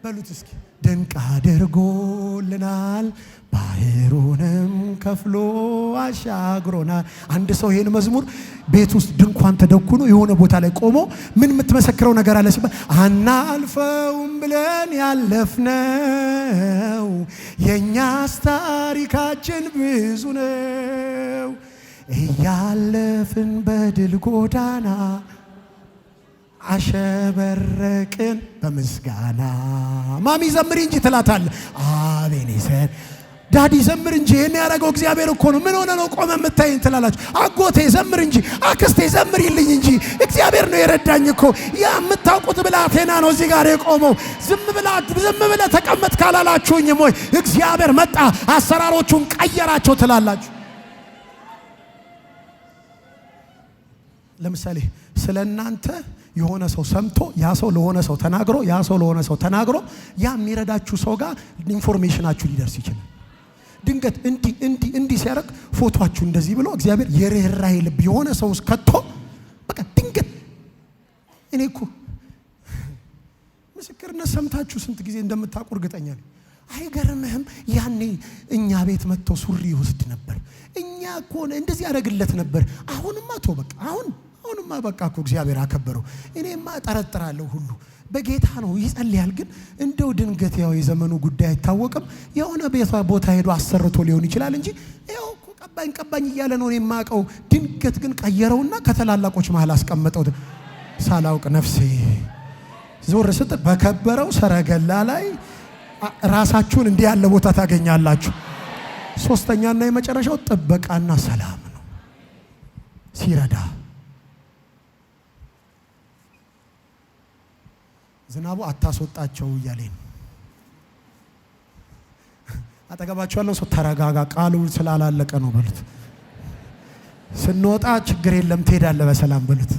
በሉት እስኪ ድንቅ አድርጎልናል፣ ባህሩንም ከፍሎ አሻግሮናል። አንድ ሰው ይሄን መዝሙር ቤት ውስጥ ድንኳን ተደኩኖ የሆነ ቦታ ላይ ቆሞ ምን የምትመሰክረው ነገር አለ ሲባል አናልፈውም ብለን ያለፍነው የእኛስ ታሪካችን ብዙ ነው፣ እያለፍን በድል ጎዳና አሸበረቅን በምስጋና። ማሚ ዘምሪ እንጂ ትላታለ። አቤኔዘር ዳዲ ዘምር እንጂ ይሄን ያደረገው እግዚአብሔር እኮ ነው። ምን ሆነ ነው ቆመ የምታይኝ ትላላችሁ። አጎቴ ዘምር እንጂ አክስቴ ዘምሪልኝ እንጂ እግዚአብሔር ነው የረዳኝ እኮ። ያ የምታውቁት ብላቴና ነው እዚህ ጋር የቆመው። ዝም ብለ ተቀመጥ ካላላችሁኝም ወይ እግዚአብሔር መጣ አሰራሮቹን ቀየራቸው ትላላችሁ። ለምሳሌ ስለ እናንተ የሆነ ሰው ሰምቶ ያ ሰው ለሆነ ሰው ተናግሮ ያ ሰው ለሆነ ሰው ተናግሮ ያ የሚረዳችሁ ሰው ጋር ኢንፎርሜሽናችሁ ሊደርስ ይችላል። ድንገት እንዲህ ሲያደርግ ፎቶአችሁ እንደዚህ ብሎ እግዚአብሔር የርህራሄ ልብ የሆነ ሰው ከቶ በቃ ድንገት እኔ እኮ ምስክርነት ሰምታችሁ ስንት ጊዜ እንደምታውቁ እርግጠኛ ነኝ። አይገርምህም? ያኔ እኛ ቤት መጥቶ ሱሪ ይወስድ ነበር፣ እኛ እኮ እንደዚህ ያደርግለት ነበር። አሁንማ ተው በቃ አሁንማ በቃ እኮ እግዚአብሔር አከበረው። እኔማ እጠረጥራለሁ ሁሉ በጌታ ነው ይጸልያል። ግን እንደው ድንገት ያው የዘመኑ ጉዳይ አይታወቅም፣ የሆነ ቦታ ሄዶ አሰርቶ ሊሆን ይችላል እንጂ ያው እኮ ቀባኝ እያለ ነው የማውቀው። ድንገት ግን ቀየረውና ከተላላቆች መሃል አስቀመጠው። ሳላውቅ ነፍሴ ዞር ስትል በከበረው ሰረገላ ላይ ራሳችሁን እንዲህ ያለ ቦታ ታገኛላችሁ። ሶስተኛና የመጨረሻው ጥበቃና ሰላም ነው። ሲረዳ ዝናቡ አታስወጣቸው እያለኝ አጠገባቸው ያለው ሰው ተረጋጋ፣ ቃሉ ስላላለቀ ነው በሉት። ስንወጣ ችግር የለም ትሄዳለህ በሰላም በሉት።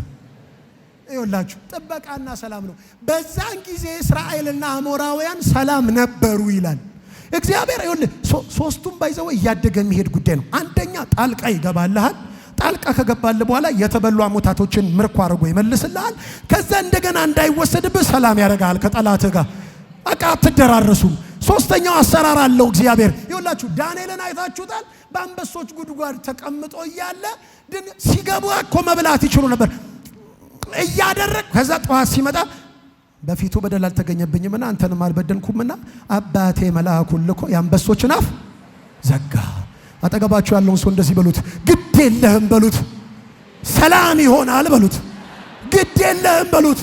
ይኸውላችሁ ጥበቃና ሰላም ነው። በዛን ጊዜ እስራኤልና አሞራውያን ሰላም ነበሩ ይላል እግዚአብሔር። ይኸውልህ ሶስቱም ባይዘው እያደገ የሚሄድ ጉዳይ ነው። አንደኛ ጣልቃ ይገባልሃል። ጣልቃ ከገባልህ በኋላ የተበሉ አሞታቶችን ምርኮ አድርጎ ይመልስልሃል። ከዛ እንደገና እንዳይወሰድብህ ሰላም ያደርጋል ከጠላትህ ጋር። በቃ አትደራረሱም። ሶስተኛው አሰራር አለው እግዚአብሔር። ይኸውላችሁ ዳንኤልን አይታችሁታል። በአንበሶች ጉድጓድ ተቀምጦ እያለ ሲገቡ እኮ መብላት ይችሉ ነበር እያደረግ ከዛ ጠዋት ሲመጣ በፊቱ በደል አልተገኘብኝምና አንተንም አልበደልኩምና አባቴ መልአኩን ልኮ የአንበሶችን አፍ ዘጋ። አጠገባችሁ ያለውን ሰው እንደዚህ በሉት፣ ግድ የለህም በሉት፣ ሰላም ይሆናል በሉት፣ ግድ የለህም በሉት፣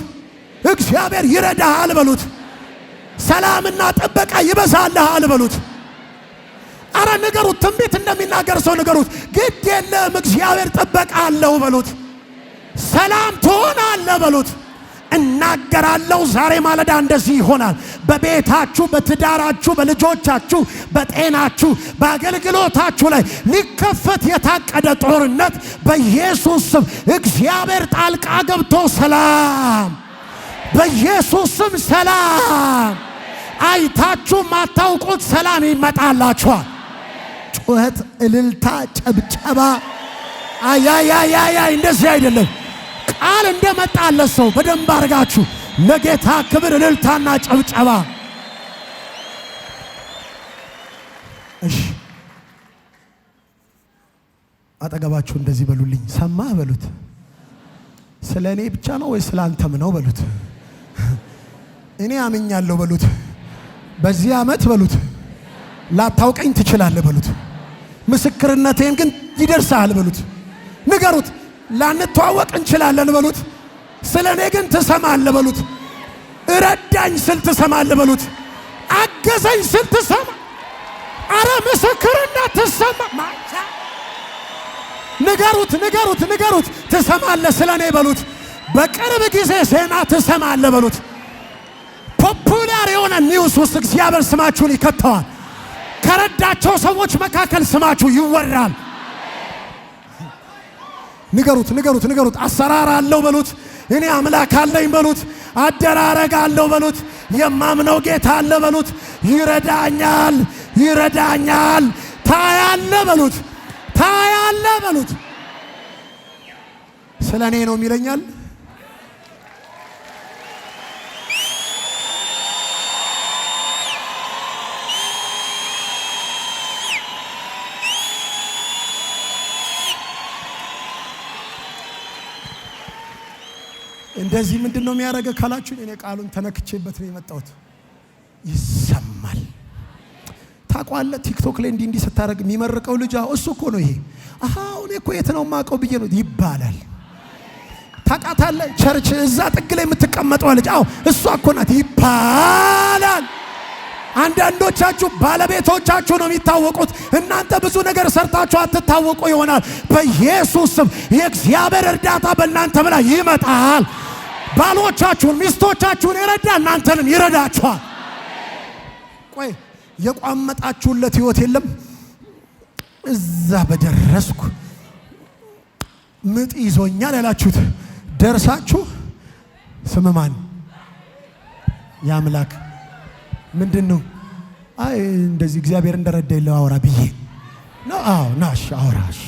እግዚአብሔር ይረዳሃል በሉት፣ ሰላምና ጥበቃ ይበዛልሃል በሉት። አረ ንገሩት፣ ትንቢት እንደሚናገር ሰው ንገሩት፣ ግድ የለህም እግዚአብሔር ጥበቃ አለው በሉት፣ ሰላም ትሆናለህ በሉት። እናገራለሁ ዛሬ ማለዳ እንደዚህ ይሆናል። በቤታችሁ፣ በትዳራችሁ፣ በልጆቻችሁ፣ በጤናችሁ፣ በአገልግሎታችሁ ላይ ሊከፈት የታቀደ ጦርነት በኢየሱስ ስም እግዚአብሔር ጣልቃ ገብቶ ሰላም፣ በኢየሱስ ስም ሰላም፣ አይታችሁ ማታውቁት ሰላም ይመጣላችኋል። ጩኸት፣ እልልታ፣ ጨብጨባ አያያያያ እንደዚህ አይደለም። ቃል እንደመጣለት ሰው በደንብ አድርጋችሁ ለጌታ ክብር እልልታና ጨብጨባ። እሺ አጠገባችሁ እንደዚህ በሉልኝ፣ ሰማህ በሉት። ስለ እኔ ብቻ ነው ወይ ስለ አንተም ነው በሉት። እኔ አምኛለሁ በሉት። በዚህ ዓመት በሉት ላታውቀኝ ትችላለህ በሉት። ምስክርነቴን ግን ይደርሳል በሉት። ንገሩት፣ ላንተዋወቅ እንችላለን በሉት። ስለ እኔ ግን ትሰማለህ በሉት። እረዳኝ ስል ትሰማለህ በሉት። አገዘኝ ስል ትሰማ። አረ ምስክርነት ትሰማ። ንገሩት፣ ንገሩት፣ ንገሩት፣ ትሰማለህ ስለ እኔ በሉት። በቅርብ ጊዜ ዜና ትሰማለህ በሉት። ፖፑላር የሆነ ኒውስ ውስጥ እግዚአብሔር ስማችሁን ይከተዋል። ከረዳቸው ሰዎች መካከል ስማችሁ ይወራል። ንገሩት፣ ንገሩት፣ ንገሩት። አሰራር አለው በሉት። እኔ አምላክ አለኝ በሉት። አደራረግ አለው በሉት። የማምነው ጌታ አለ በሉት። ይረዳኛል፣ ይረዳኛል። ታያለ በሉት፣ ታያለ በሉት። ስለ እኔ ነው የሚለኛል። እንደዚህ ምንድነው የሚያደርገው ካላችሁ እኔ ቃሉን ተነክቼበት ነው የመጣሁት። ይሰማል። ታቋለ ቲክቶክ ላይ እንዲህ ስታረግ የሚመርቀው ልጅ እሱ እኮ ነው ይሄ። አሃው እኔ እኮ የት ነው ማቀው ብዬ ነው ይባላል። ታቃታለ ቸርች እዛ ጥግ ላይ የምትቀመጠው ልጅ እሷ እኮ ናት ይባላል። አንዳንዶቻችሁ ባለቤቶቻችሁ ነው የሚታወቁት። እናንተ ብዙ ነገር ሰርታችሁ አትታወቁ ይሆናል። በኢየሱስ ስም የእግዚአብሔር እርዳታ በእናንተ ላይ ይመጣል። ባሎቻችሁን ሚስቶቻችሁን ይረዳ፣ እናንተንም ይረዳችኋል። ቆይ የቋመጣችሁለት ህይወት የለም። እዛ በደረስኩ ምጥ ይዞኛል ያላችሁት ደርሳችሁ ስምማን ያምላክ ምንድነው? አይ እንደዚህ እግዚአብሔር እንደረዳኝ ለአውራ ብዬ ነው። ናሽ አውራሽ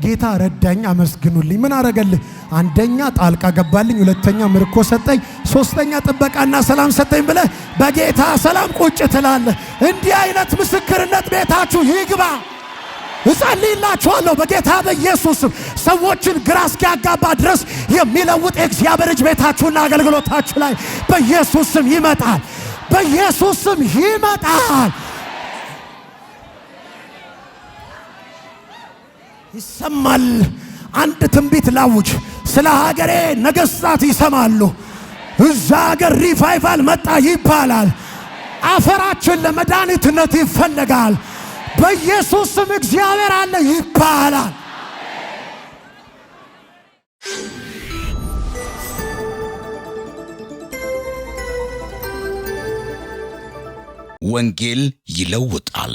ጌታ ረዳኝ አመስግኑልኝ። ምን አረገልህ? አንደኛ ጣልቃ ገባልኝ፣ ሁለተኛ ምርኮ ሰጠኝ፣ ሶስተኛ ጥበቃና ሰላም ሰጠኝ ብለህ በጌታ ሰላም ቁጭ ትላለህ። እንዲህ አይነት ምስክርነት ቤታችሁ ይግባ። እጸልይላችኋለሁ በጌታ በኢየሱስ ስም ሰዎችን ግራ እስኪያጋባ ድረስ የሚለውጥ የእግዚአብሔር እጅ ቤታችሁና አገልግሎታችሁ ላይ በኢየሱስ ስም ይመጣል። በኢየሱስ ስም ይመጣል። ይሰማል። አንድ ትንቢት ላውጅ። ስለ ሀገሬ ነገሥታት ይሰማሉ። እዛ ሀገር ሪቫይቫል መጣ ይባላል። አፈራችን ለመድኃኒትነት ይፈለጋል። በኢየሱስ ስም እግዚአብሔር አለ ይባላል። ወንጌል ይለውጣል።